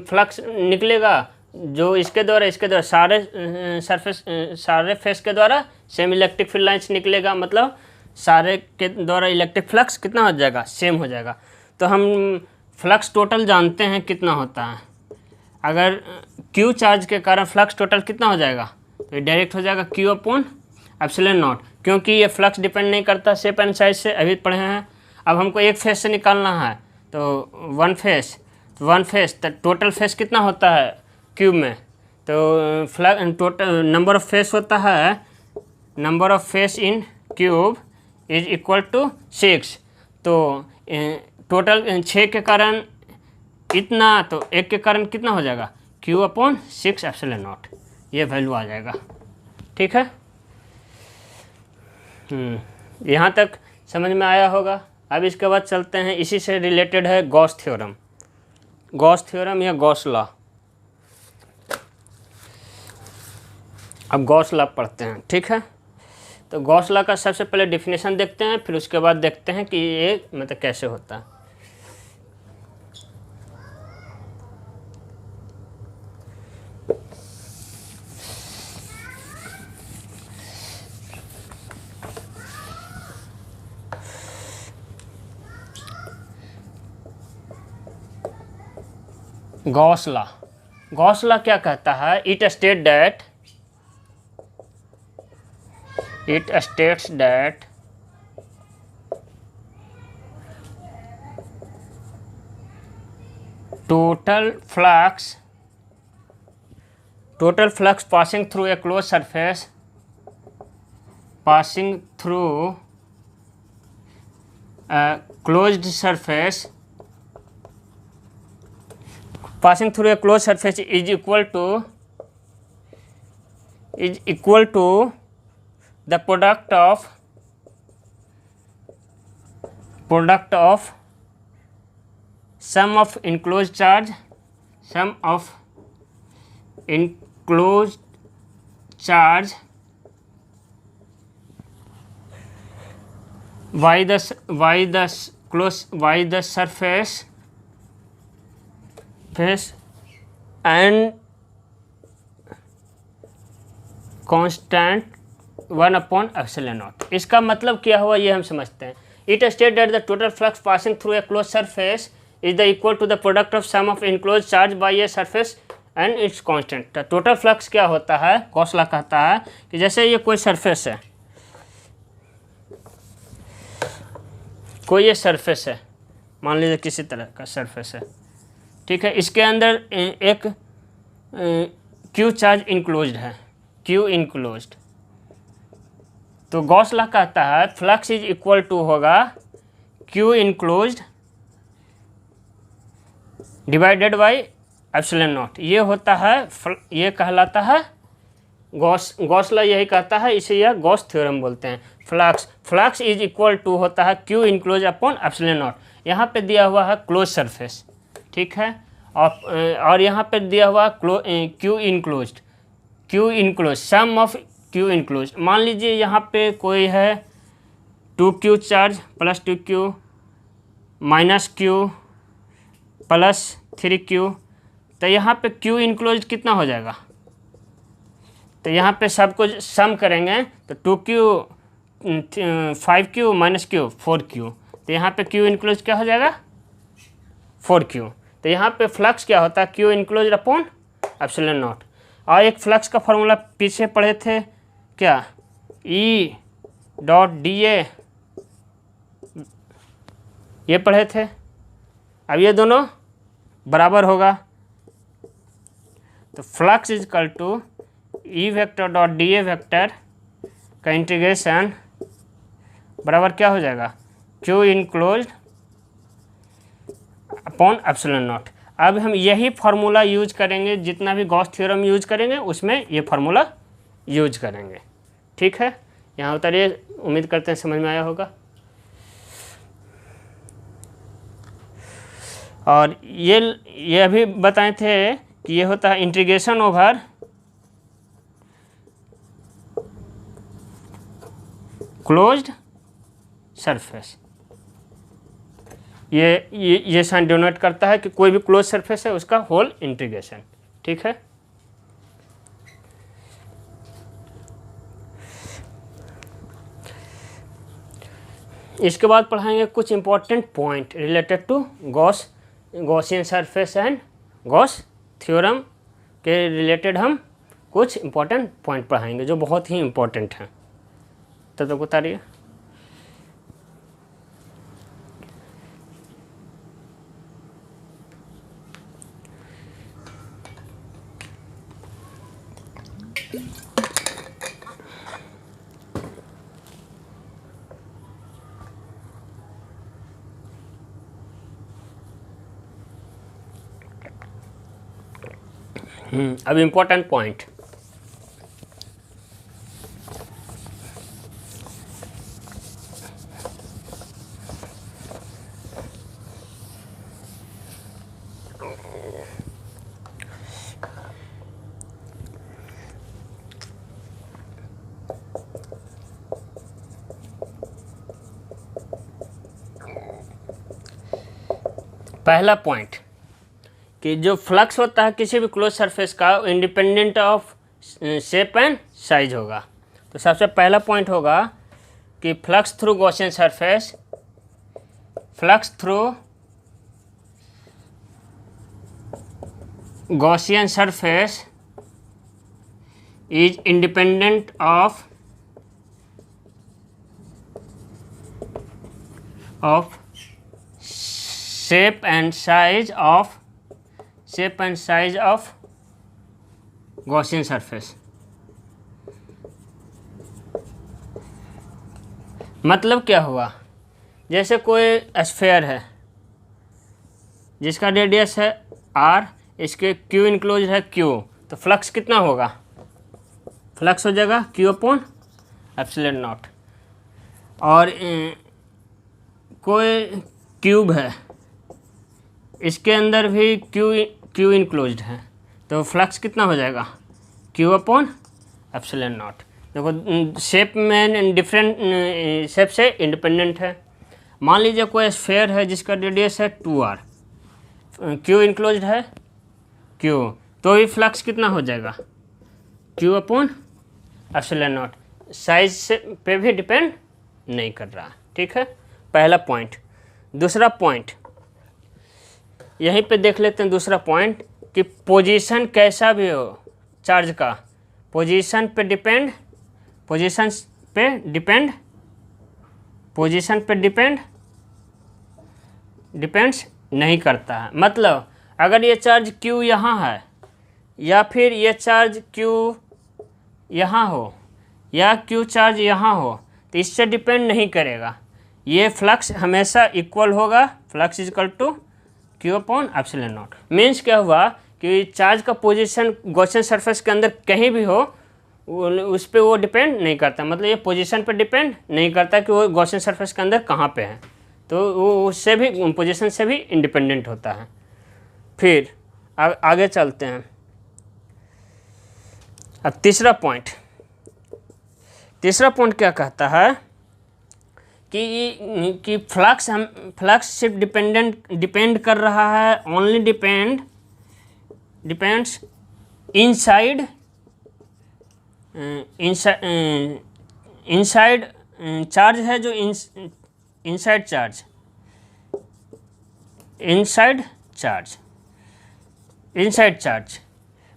फ्लक्स निकलेगा, जो इसके द्वारा सारे सरफेस सारे फेस के द्वारा सेम इलेक्ट्रिक फील्ड लाइन्स निकलेगा, मतलब सारे के द्वारा इलेक्ट्रिक फ्लक्स कितना हो जाएगा, सेम हो जाएगा। तो हम फ्लक्स टोटल जानते हैं कितना होता है। अगर क्यू चार्ज के कारण फ्लक्स टोटल कितना हो जाएगा, तो ये डायरेक्ट हो जाएगा क्यू अपॉन एप्सिलॉन नॉट, क्योंकि ये फ्लक्स डिपेंड नहीं करता शेप एंड साइज से, अभी पढ़े हैं। अब हमको एक फेस से निकालना है तो वन फेस तो टोटल फेस कितना होता है क्यूब में, तो flux total number of face होता है, number of face in cube is equal to 6। तो टोटल 6 के कारण इतना, तो 1 के कारण कितना हो जाएगा, क्यू अपॉन 6 एप्सिलॉन नॉट, ये वैल्यू आ जाएगा, ठीक है। यहाँ तक समझ में आया होगा। अब इसके बाद चलते हैं, इसी से रिलेटेड है गॉस थ्योरम, गॉस थ्योरम या गॉस लॉ। अब गॉस लॉ पढ़ते हैं, ठीक है। तो गॉस लॉ का सबसे पहले डेफिनेशन देखते हैं, फिर उसके बाद देखते हैं कि ये मतलब कैसे होता है। गॉस लॉ, गॉस लॉ क्या कहता है, it states that total flux passing through a closed surface, passing through a closed surface is equal to the product of sum of enclosed charge by the surface and constant 1 upon epsilon naught। इसका मतलब क्या हुआ ये हम समझते हैं। It states that the total flux passing through a closed surface is the equal to the product of sum of enclosed charge by a surface and its constant। तो total flux क्या होता है, गॉस लॉ कहता है कि जैसे ये कोई सरफेस है, कोई ये सरफेस है, मान लीजिए किसी तरह का सरफेस है, ठीक है। इसके अंदर एक क्यू चार्ज इंक्लोज्ड है, क्यू इंक्लोज्ड। तो गॉस लॉ कहता है फ्लक्स इज इक्वल टू होगा Q enclosed divided by epsilon not. ये होता है, ये कहलाता है गॉस लॉ यही कहता है, इसे यह गॉस थ्योरम बोलते हैं। फ्लक्स इज इक्वल टू होता है Q enclose upon epsilon not. यहाँ पे दिया हुआ है क्लोज सरफेस, ठीक है, और यहाँ पे दिया हुआ Q enclose sum of Q enclose. मान लीजिए यहाँ पे कोई है 2q charge plus 2q minus q plus 3q, तो यहाँ पे q इंक्लोज कितना हो जाएगा, तो यहाँ पे सब कुछ सम करेंगे तो 2q 5q minus q 4q, तो यहाँ पे q इंक्लोज क्या हो जाएगा 4q। तो यहाँ पे फ्लक्स क्या होता है, q enclose upon epsilon not. और एक फ्लक्स का फॉर्मूला पीछे पढ़े थे क्या, E डॉट dA, ये पढ़े थे। अब ये दोनों बराबर होगा, तो flux is equal to E vector dot dA vector का इंटीग्रेशन बराबर क्या हो जाएगा, Q enclose upon epsilon nought. अब हम यही फार्मूला यूज करेंगे, जितना भी गॉस थ्योरम यूज करेंगे उसमें ये फार्मूला यूज करेंगे, ठीक है। यहाँ उतारिए, उम्मीद करते हैं समझ में आया होगा। और ये अभी बताए थे कि ये होता है इंटीग्रेशन ओवर क्लोज्ड सरफेस। ये साइन डिनोट करता है कि कोई भी क्लोज सरफेस है उसका होल इंटीग्रेशन। ठीक है, इसके बाद पढ़ाएंगे कुछ important point related to Gaussian surface and Gauss theorem के रिलेटेड हम कुछ इंपॉर्टेंट पॉइंट पढ़ाएंगे जो बहुत ही इंपॉर्टेंट हैं। तब तक उतारिए। अब इम्पोर्टेंट पॉइंट, पहला पॉइंट कि जो फ्लक्स होता है किसी भी क्लोज सरफेस का independent of shape and size होगा। तो सबसे पहला पॉइंट होगा कि flux through Gaussian surface, flux through Gaussian surface is independent of shape and size of Gaussian surface। मतलब क्या हुआ, जैसे कोई स्फेयर है जिसका रेडियस है r, इसके q इनक्लोज है q, तो फ्लक्स कितना होगा, फ्लक्स हो जाएगा q/ε0। और कोई क्यूब है, इसके अंदर भी क्यू इनक्लोज्ड है, तो फ्लक्स कितना हो जाएगा q/ε0। देखो शेप में डिफरेंट शेप से इंडिपेंडेंट है। मान लीजिए कोई स्फेयर है जिसका रेडियस है 2r, क्यू इनक्लोज्ड है q, तो भी फ्लक्स कितना हो जाएगा q/ε0। साइज से पे भी डिपेंड नहीं कर रहा। ठीक है, पहला पॉइंट। दूसरा पॉइंट यहीं पे देख लेते हैं। दूसरा पॉइंट कि पोजीशन कैसा भी हो चार्ज का, पोजीशन पे डिपेंड्स नहीं करता है। मतलब अगर ये चार्ज Q यहाँ है या फिर ये चार्ज Q यहाँ हो या Q चार्ज यहाँ हो, तो इससे डिपेंड नहीं करेगा। ये फ्लक्स हमेशा इक्वल होगा, flux equal to q/ε0। Means क्या हुआ कि चार्ज का पोजीशन गॉसियन सरफेस के अंदर कहीं भी हो उस पर वो डिपेंड नहीं करता। मतलब ये पोजीशन पर डिपेंड नहीं करता कि वो गॉसियन सरफेस के अंदर कहाँ पे है, तो वो उससे भी पोजीशन से भी इंडिपेंडेंट होता है। फिर आगे चलते हैं। अब तीसरा पॉइंट क्या कहता है कि फ्लक्स सिर्फ डिपेंड कर रहा है, ओनली डिपेंड्स इनसाइड चार्ज है, जो इनसाइड चार्ज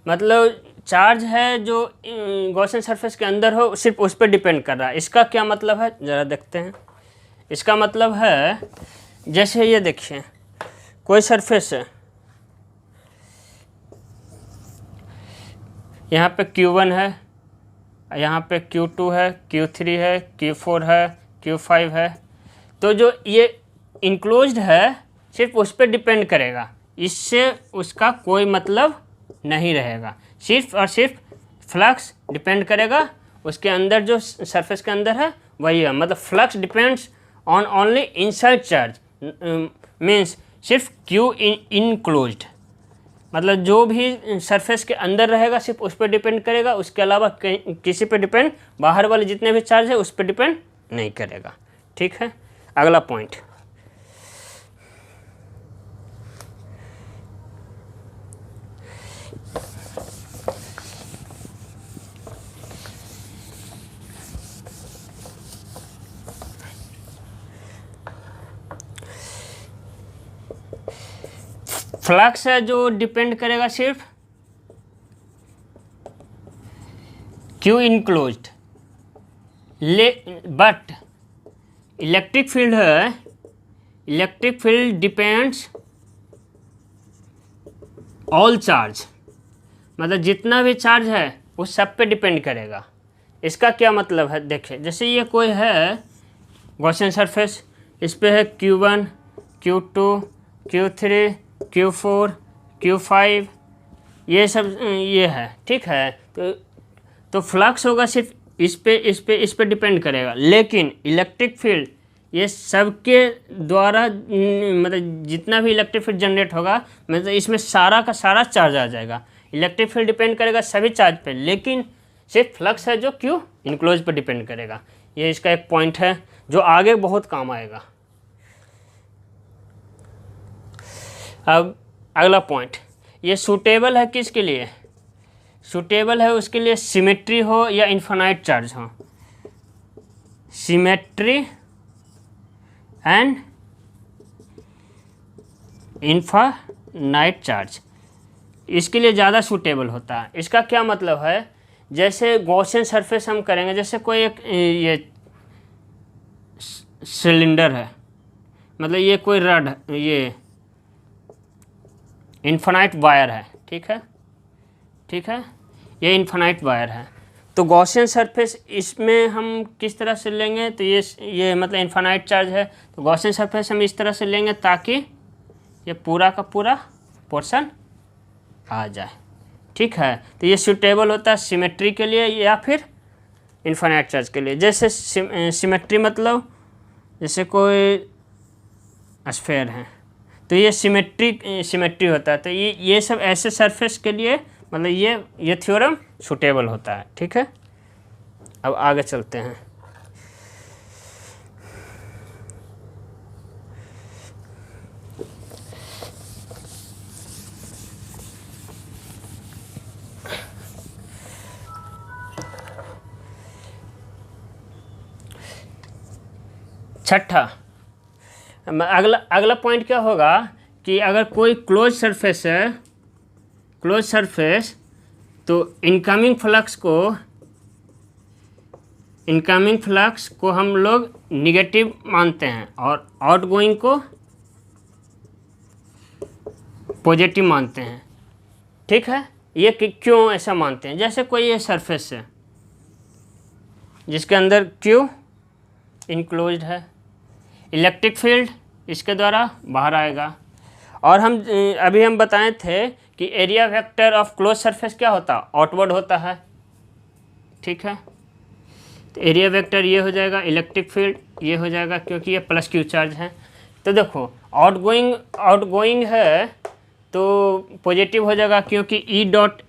मतलब चार्ज है जो गॉसियन सरफेस के अंदर हो, सिर्फ उस पर डिपेंड कर रहा है। इसका क्या मतलब है ज़रा देखते हैं। इसका मतलब है जैसे ये देखिए कोई सरफेस है, यहाँ पे Q1 है, यहाँ पे Q2 है, Q3 है, Q4 है, Q5 है, तो जो ये इंक्लोज्ड है सिर्फ उस पर डिपेंड करेगा, इससे उसका कोई मतलब नहीं रहेगा। सिर्फ और सिर्फ फ्लक्स डिपेंड करेगा उसके अंदर जो सरफेस के अंदर है वही है, मतलब flux depends on only inside charge, means सिर्फ क्यू इनक्लोज्ड, मतलब जो भी सरफेस के अंदर रहेगा सिर्फ उस पर डिपेंड करेगा, उसके अलावा किसी पे डिपेंड, बाहर वाले जितने भी चार्ज है उस पर डिपेंड नहीं करेगा। ठीक है, अगला पॉइंट, फ्लक्स है जो डिपेंड करेगा सिर्फ Q enclosed, but electric field है, electric field depends all charge, मतलब जितना भी चार्ज है उस सब पे डिपेंड करेगा। इसका क्या मतलब है, देखिए जैसे ये कोई है गॉसियन सरफेस, इस पे है Q1, Q2, Q3, Q4, Q5, ये सब ये है, ठीक है। तो फ्लक्स होगा सिर्फ इस पे डिपेंड करेगा, लेकिन इलेक्ट्रिक फील्ड ये सबके द्वारा, मतलब जितना भी इलेक्ट्रिक फील्ड जनरेट होगा, मतलब इसमें सारा का सारा चार्ज आ जाएगा। इलेक्ट्रिक फील्ड डिपेंड करेगा सभी चार्ज पे, लेकिन सिर्फ फ्लक्स है जो क्यू इनक्लोज पे डिपेंड करेगा। ये इसका एक पॉइंट है जो आगे बहुत काम आएगा। अब अगला पॉइंट, ये सूटेबल है किसके लिए, सूटेबल है उसके लिए सिमेट्री हो या इन्फिनाइट चार्ज हो, सिमेट्री एंड इन्फिनाइट चार्ज इसके लिए ज़्यादा सूटेबल होता है। इसका क्या मतलब है, जैसे गॉसियन सरफेस हम करेंगे, जैसे कोई एक ये सिलेंडर है, मतलब ये कोई रड, ये इन्फिनाइट वायर है, ठीक है, ठीक है, ये इन्फिनाइट वायर है। तो गॉसियन सरफेस इसमें हम किस तरह से लेंगे, तो ये मतलब इन्फिनाइट चार्ज है, तो गॉसियन सरफेस हम इस तरह से लेंगे ताकि ये पूरा का पूरा पोर्शन आ जाए, ठीक है। तो ये सूटेबल होता है सिमेट्री के लिए या फिर इन्फिनाइट चार्ज के लिए। जैसे सिमेट्री मतलब जैसे कोई स्फीयर है तो ये सिमेट्री होता है, तो ये सब ऐसे सरफेस के लिए मतलब ये थ्योरम सूटेबल होता है, ठीक है। अब आगे चलते हैं। छठा, अगला पॉइंट क्या होगा कि अगर कोई क्लोज सरफेस है, क्लोज सरफेस, तो इनकमिंग फ्लक्स को हम लोग निगेटिव मानते हैं और आउटगोइंग को पॉजिटिव मानते हैं, ठीक है। ये क्यों ऐसा मानते हैं, जैसे कोई ये सरफेस है जिसके अंदर क्यू इनक्लोज्ड है, इलेक्ट्रिक फील्ड इसके द्वारा बाहर आएगा, और अभी हम बताए थे कि area vector of close surface क्या होता है, आउटवर्ड होता है, ठीक है। तो एरिया वेक्टर ये हो जाएगा, इलेक्ट्रिक फील्ड ये हो जाएगा, क्योंकि ये प्लस क्यू चार्ज है। तो देखो आउटगोइंग है तो पॉजिटिव हो जाएगा, क्योंकि ई डॉट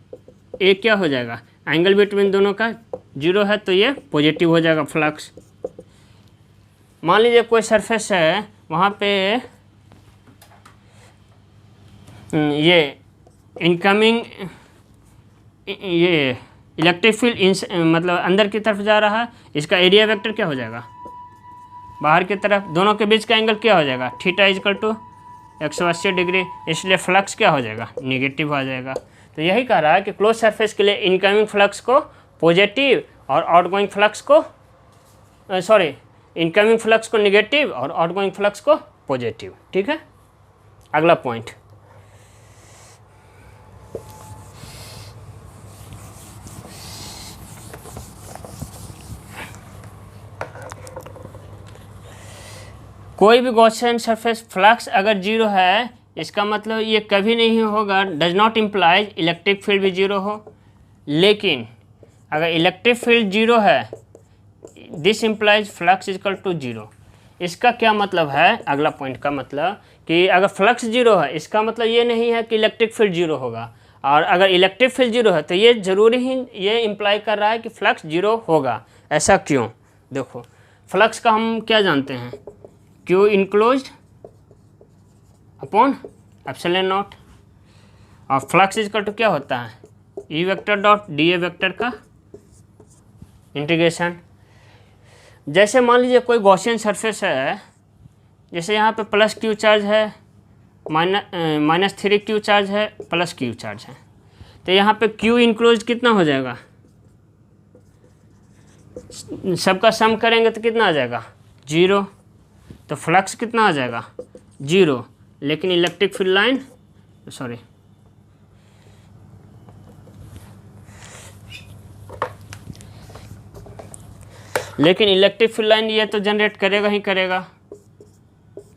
ए क्या हो जाएगा, एंगल बिटवीन दोनों का 0 है, तो ये पॉजिटिव हो जाएगा फ्लक्स। मान लीजिए कोई सरफेस है, वहाँ पे ये इनकमिंग ये इलेक्ट्रिक फील्ड मतलब अंदर की तरफ जा रहा है, इसका एरिया वेक्टर क्या हो जाएगा, बाहर की तरफ, दोनों के बीच का एंगल क्या हो जाएगा, थीटा इजकल टू 180 डिग्री, इसलिए फ्लक्स क्या हो जाएगा, निगेटिव आ जाएगा। तो यही कह रहा है कि क्लोज सरफेस के लिए इनकमिंग फ्लक्स को पॉजिटिव और आउटगोइंग फ्लक्स को इनकमिंग फ्लक्स को निगेटिव और आउटगोइंग फ्लक्स को पॉजिटिव, ठीक है। अगला पॉइंट, कोई भी गॉसियन सरफेस फ्लक्स अगर 0 है, इसका मतलब ये कभी नहीं होगा, does not implies electric field भी 0 हो। लेकिन अगर इलेक्ट्रिक फील्ड जीरो है, this implies flux equal to zero. इसका क्या मतलब है, अगला पॉइंट का मतलब कि अगर फ्लक्स जीरो है इसका मतलब ये नहीं है कि इलेक्ट्रिक फील्ड जीरो होगा, और अगर इलेक्ट्रिक फील्ड जीरो है तो ये जरूरी ही ये इम्प्लाई कर रहा है कि फ्लक्स जीरो होगा। ऐसा क्यों? देखो, फ्लक्स का हम क्या जानते हैं, Q enclosed upon epsilon not, और फ्लक्स इक्वल टू क्या होता है, ई vector dot D A vector का इंटीग्रेशन। जैसे मान लीजिए कोई गॉसियन सरफेस है, जैसे यहाँ पे प्लस क्यू चार्ज है, माइनस 3 क्यू चार्ज है, प्लस क्यू चार्ज है, तो यहाँ पे क्यू इनक्लोज कितना हो जाएगा, सबका सम करेंगे तो कितना आ जाएगा, जीरो। तो फ्लक्स कितना आ जाएगा, जीरो। लेकिन इलेक्ट्रिक फील्ड लाइन, सॉरी, लेकिन इलेक्ट्रिक फील्ड लाइन ये तो जनरेट करेगा ही करेगा,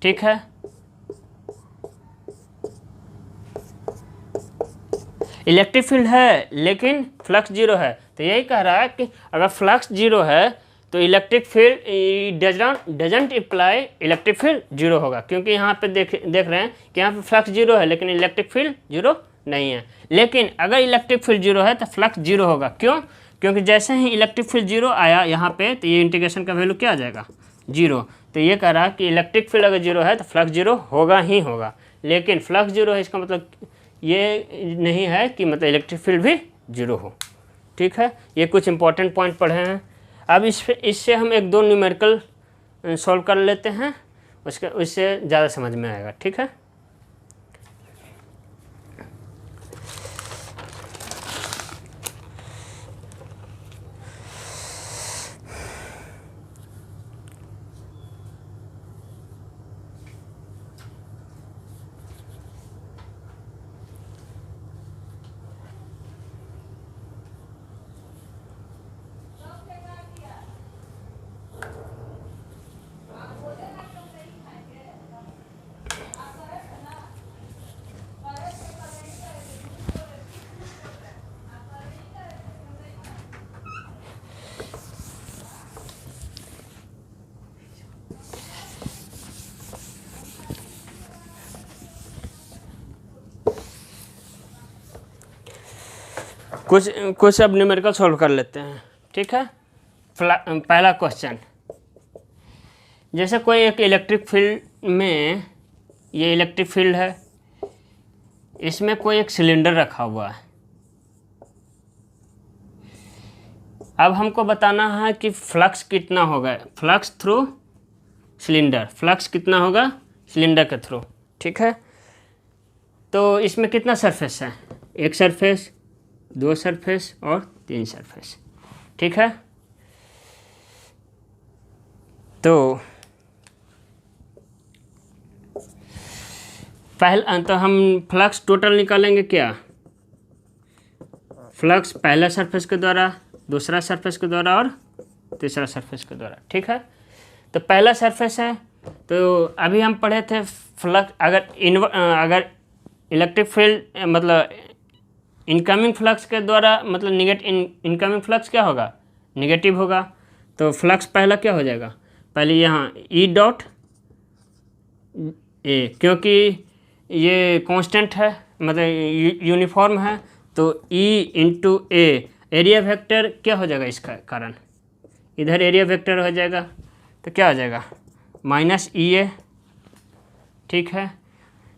ठीक है। इलेक्ट्रिक फील्ड है लेकिन फ्लक्स जीरो है, तो यही कह रहा है कि अगर फ्लक्स जीरो है तो electric field doesn't imply electric field zero होगा, क्योंकि यहाँ पे देख रहे हैं कि यहाँ पे फ्लक्स जीरो है लेकिन इलेक्ट्रिक फील्ड जीरो नहीं है। लेकिन अगर इलेक्ट्रिक फील्ड जीरो है तो फ्लक्स जीरो होगा, क्यों? क्योंकि जैसे ही इलेक्ट्रिक फील्ड जीरो आया यहाँ पे तो ये इंटीग्रेशन का वैल्यू क्या आ जाएगा, जीरो। तो ये कह रहा है कि इलेक्ट्रिक फील्ड अगर जीरो है तो फ्लक्स जीरो होगा ही होगा, लेकिन फ्लक्स जीरो है इसका मतलब ये नहीं है कि मतलब इलेक्ट्रिक फील्ड भी जीरो हो, ठीक है। ये कुछ इंपॉर्टेंट पॉइंट पढ़े हैं। अब इससे हम एक दो न्यूमेरिकल सॉल्व कर लेते हैं, उससे ज़्यादा समझ में आएगा, ठीक है। कुछ अब न्यूमेरिकल सॉल्व कर लेते हैं, ठीक है। पहला क्वेश्चन, जैसे कोई एक इलेक्ट्रिक फील्ड में, ये इलेक्ट्रिक फील्ड है, इसमें कोई एक सिलेंडर रखा हुआ है। अब हमको बताना है कि फ्लक्स कितना होगा, फ्लक्स थ्रू सिलेंडर, फ्लक्स कितना होगा सिलेंडर के थ्रू, ठीक है। तो इसमें कितना सरफेस है, एक सरफेस, दो सरफेस और तीन सरफेस, ठीक है। तो तो हम फ्लक्स टोटल निकालेंगे क्या, फ्लक्स पहला सरफेस के द्वारा, दूसरा सरफेस के द्वारा और तीसरा सरफेस के द्वारा, ठीक है। तो पहला सरफेस है, तो अभी हम पढ़े थे फ्लक्स अगर इलेक्ट्रिक फील्ड मतलब इनकमिंग फ्लक्स के द्वारा मतलब इनकमिंग फ्लक्स क्या होगा, निगेटिव होगा। तो फ्लक्स पहला क्या हो जाएगा, पहले यहाँ ई डॉट ए, क्योंकि ये कांस्टेंट है मतलब यूनिफॉर्म है, तो ई इंटू ए, एरिया वेक्टर क्या हो जाएगा इसका कारण, इधर एरिया वेक्टर हो जाएगा, तो क्या हो जाएगा माइनस ई ए, ठीक है।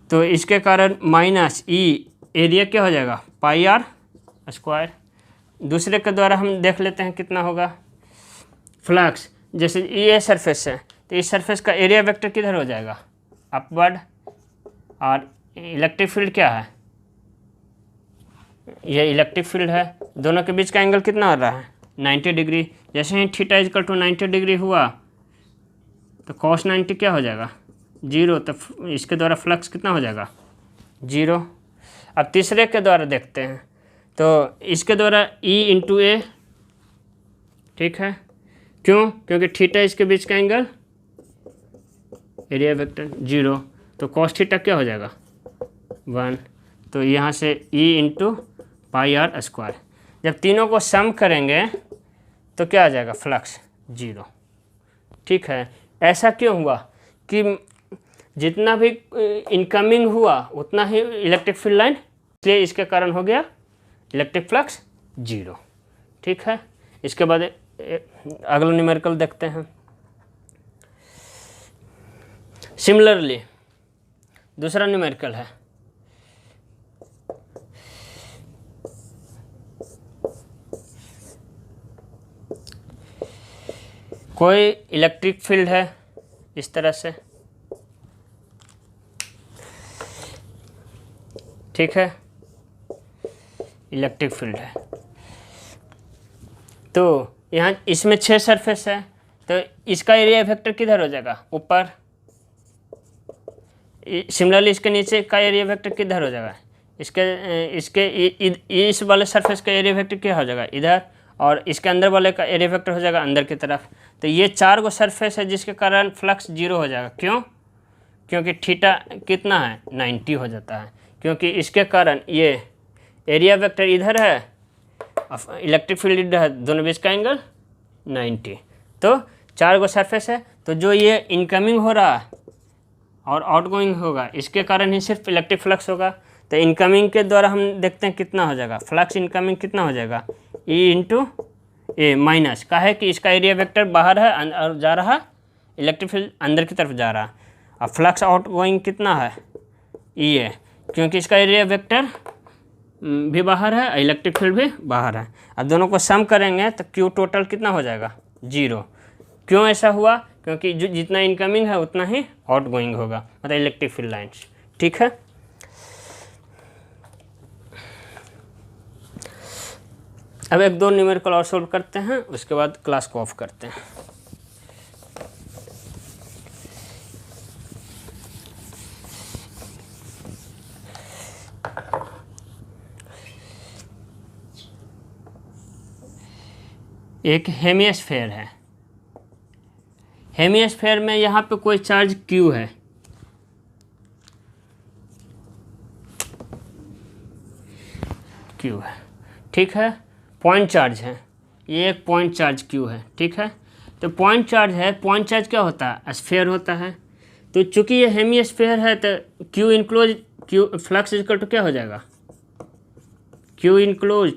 तो इसके कारण माइनस ई एरिया क्या हो जाएगा पाई आर स्क्वायर। दूसरे के द्वारा हम देख लेते हैं कितना होगा फ्लक्स, जैसे ये सरफेस है तो इस सरफेस का एरिया वेक्टर किधर हो जाएगा अपवर्ड, और इलेक्ट्रिक फील्ड क्या है, ये इलेक्ट्रिक फील्ड है, दोनों के बीच का एंगल कितना आ रहा है 90 डिग्री। जैसे ही थीटा इक्वल टू 90 डिग्री हुआ तो cos 90 क्या हो जाएगा जीरो, तो इसके द्वारा फ्लक्स कितना हो जाएगा जीरो। अब तीसरे के द्वारा देखते हैं, तो इसके द्वारा E इंटू ए, ठीक है, क्यों, क्योंकि थीटा इसके बीच का एंगल एरिया वेक्टर जीरो, तो cos थीटा क्या हो जाएगा 1, तो यहाँ से E into pi R square. जब तीनों को सम करेंगे तो क्या आ जाएगा, फ्लक्स 0। ठीक है, ऐसा क्यों हुआ कि जितना भी इनकमिंग हुआ उतना ही इलेक्ट्रिक फील्ड लाइन, इसलिए इसके कारण हो गया इलेक्ट्रिक फ्लक्स 0। ठीक है, इसके बाद अगला न्यूमेरिकल देखते हैं। सिमिलरली दूसरा न्यूमेरिकल है, कोई इलेक्ट्रिक फील्ड है इस तरह से, ठीक है, इलेक्ट्रिक फील्ड है। तो यहाँ इसमें 6 सरफेस है, तो इसका एरिया वेक्टर किधर हो जाएगा, ऊपर। सिमिलरली इसके नीचे का एरिया वेक्टर किधर हो जाएगा, इसके इस वाले सरफेस का एरिया वेक्टर क्या हो जाएगा, इधर। और इसके अंदर वाले का एरिया वेक्टर हो जाएगा अंदर की तरफ। तो ये 4 गो सरफेस है जिसके कारण फ्लक्स 0 हो जाएगा। क्यों? क्योंकि थीटा कितना है, 90 हो जाता है, क्योंकि इसके कारण ये एरिया वेक्टर इधर है, इलेक्ट्रिक फील्ड इधर है, दोनों बीच का एंगल 90। तो 4 गो सरफेस है, तो जो ये इनकमिंग हो रहा है और आउटगोइंग होगा, इसके कारण ही सिर्फ इलेक्ट्रिक फ्लक्स होगा। तो इनकमिंग के द्वारा हम देखते हैं कितना हो जाएगा, फ्लक्स इनकमिंग कितना हो जाएगा, ई इंटू ए माइनस का है कि इसका एरिया वेक्टर बाहर है और जा रहा है, इलेक्ट्रिक फील्ड अंदर की तरफ जा रहा है। अब फ्लक्स आउटगोइंग कितना है, ई है, क्योंकि इसका एरिया वेक्टर भी बाहर है, इलेक्ट्रिक फील्ड भी बाहर है। अब दोनों को सम करेंगे तो क्यू टोटल कितना हो जाएगा, 0। क्यों ऐसा हुआ, क्योंकि जो जितना इनकमिंग है उतना ही आउटगोइंग होगा, मतलब इलेक्ट्रिक फील्ड लाइन्स। ठीक है, अब 1-2 न्यूमेरिकल और सोल्व करते हैं, उसके बाद क्लास को ऑफ करते हैं। एक हेमिस्फेयर है, हेमिस्फेयर में यहाँ पे कोई चार्ज Q है, Q है, ठीक है, पॉइंट चार्ज है, ये एक पॉइंट चार्ज Q है। ठीक है, तो पॉइंट चार्ज है, पॉइंट चार्ज क्या होता है, स्फेयर होता है। तो चूंकि ये हेमिस्फेयर है तो Q enclose, Q flux equal to क्या हो जाएगा, Q enclose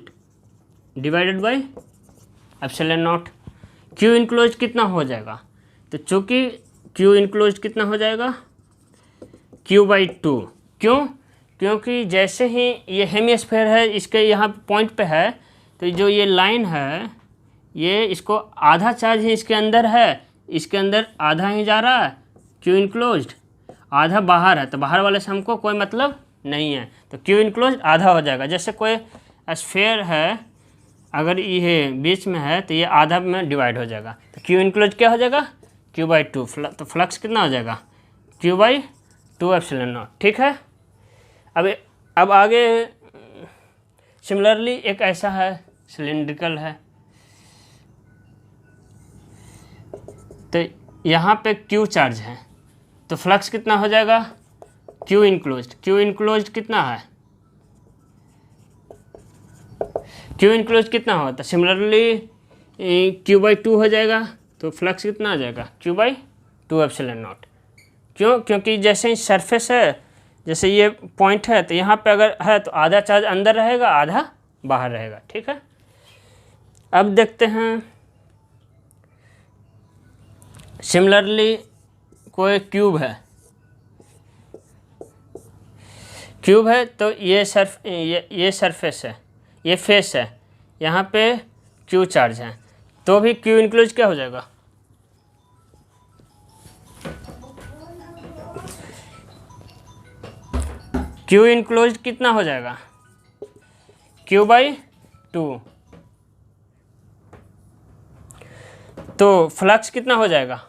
divided by epsilon nought. Q enclose कितना हो जाएगा, तो चूंकि Q इनक्लोज कितना हो जाएगा, Q/2। क्यों? क्योंकि जैसे ही ये हेमिस्फेयर है, इसके यहाँ पॉइंट पे है, तो जो ये लाइन है, ये इसको आधा चार्ज ही इसके अंदर है, इसके अंदर आधा ही जा रहा है Q इनक्लोज्ड, आधा बाहर है, तो बाहर वाले से हमको कोई मतलब नहीं है। तो Q इनक्लोज्ड आधा हो जाएगा। जैसे कोई स्फेयर है, अगर ये बीच में है तो ये आधा में डिवाइड हो जाएगा, तो Q इनक्लोज क्या हो जाएगा, Q/2। तो फ्लक्स कितना हो जाएगा, Q/2 एप्सिलॉन नॉट। ठीक है, अब आगे सिमिलरली एक ऐसा है, सिलिंड्रिकल है, तो यहाँ पे Q चार्ज है, तो फ्लक्स कितना हो जाएगा, Q इनक्लोज्ड। Q इनक्लोज्ड कितना है, Q इनक्लोज कितना होता है, सिमिलरली Q/2 हो जाएगा, तो फ्लक्स कितना आ जाएगा, Q/2 एप्सिलॉन नॉट। क्यों? क्योंकि जैसे ही सरफेस है, जैसे ये पॉइंट है, तो यहाँ पे अगर है तो आधा चार्ज अंदर रहेगा, आधा बाहर रहेगा। ठीक है, अब देखते हैं सिमिलरली कोई क्यूब है, क्यूब है, तो ये सरफेस है, ये फेस है, यहाँ पे Q चार्ज है, तो भी Q इनक्लोज क्या हो जाएगा, Q इनक्लोज कितना हो जाएगा, Q/2। तो फ्लक्स कितना हो जाएगा,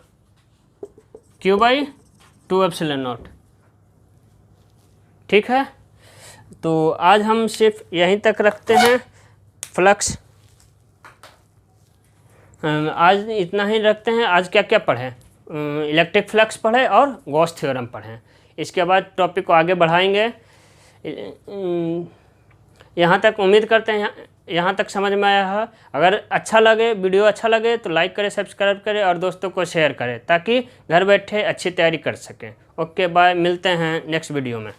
Q/2 एप्सिलॉन नॉट। ठीक है, तो आज हम सिर्फ यहीं तक रखते हैं फ्लक्स, आज इतना ही रखते हैं। आज क्या क्या पढ़ें, इलेक्ट्रिक फ्लक्स पढ़े और गॉस थ्योरम पढ़ें। इसके बाद टॉपिक को आगे बढ़ाएंगे। यहाँ तक उम्मीद करते हैं यहाँ तक समझ में आया है? अगर अच्छा लगे, वीडियो अच्छा लगे तो लाइक करें, सब्सक्राइब करें और दोस्तों को शेयर करें ताकि घर बैठे अच्छी तैयारी कर सकें। ओके बाय, मिलते हैं नेक्स्ट वीडियो में।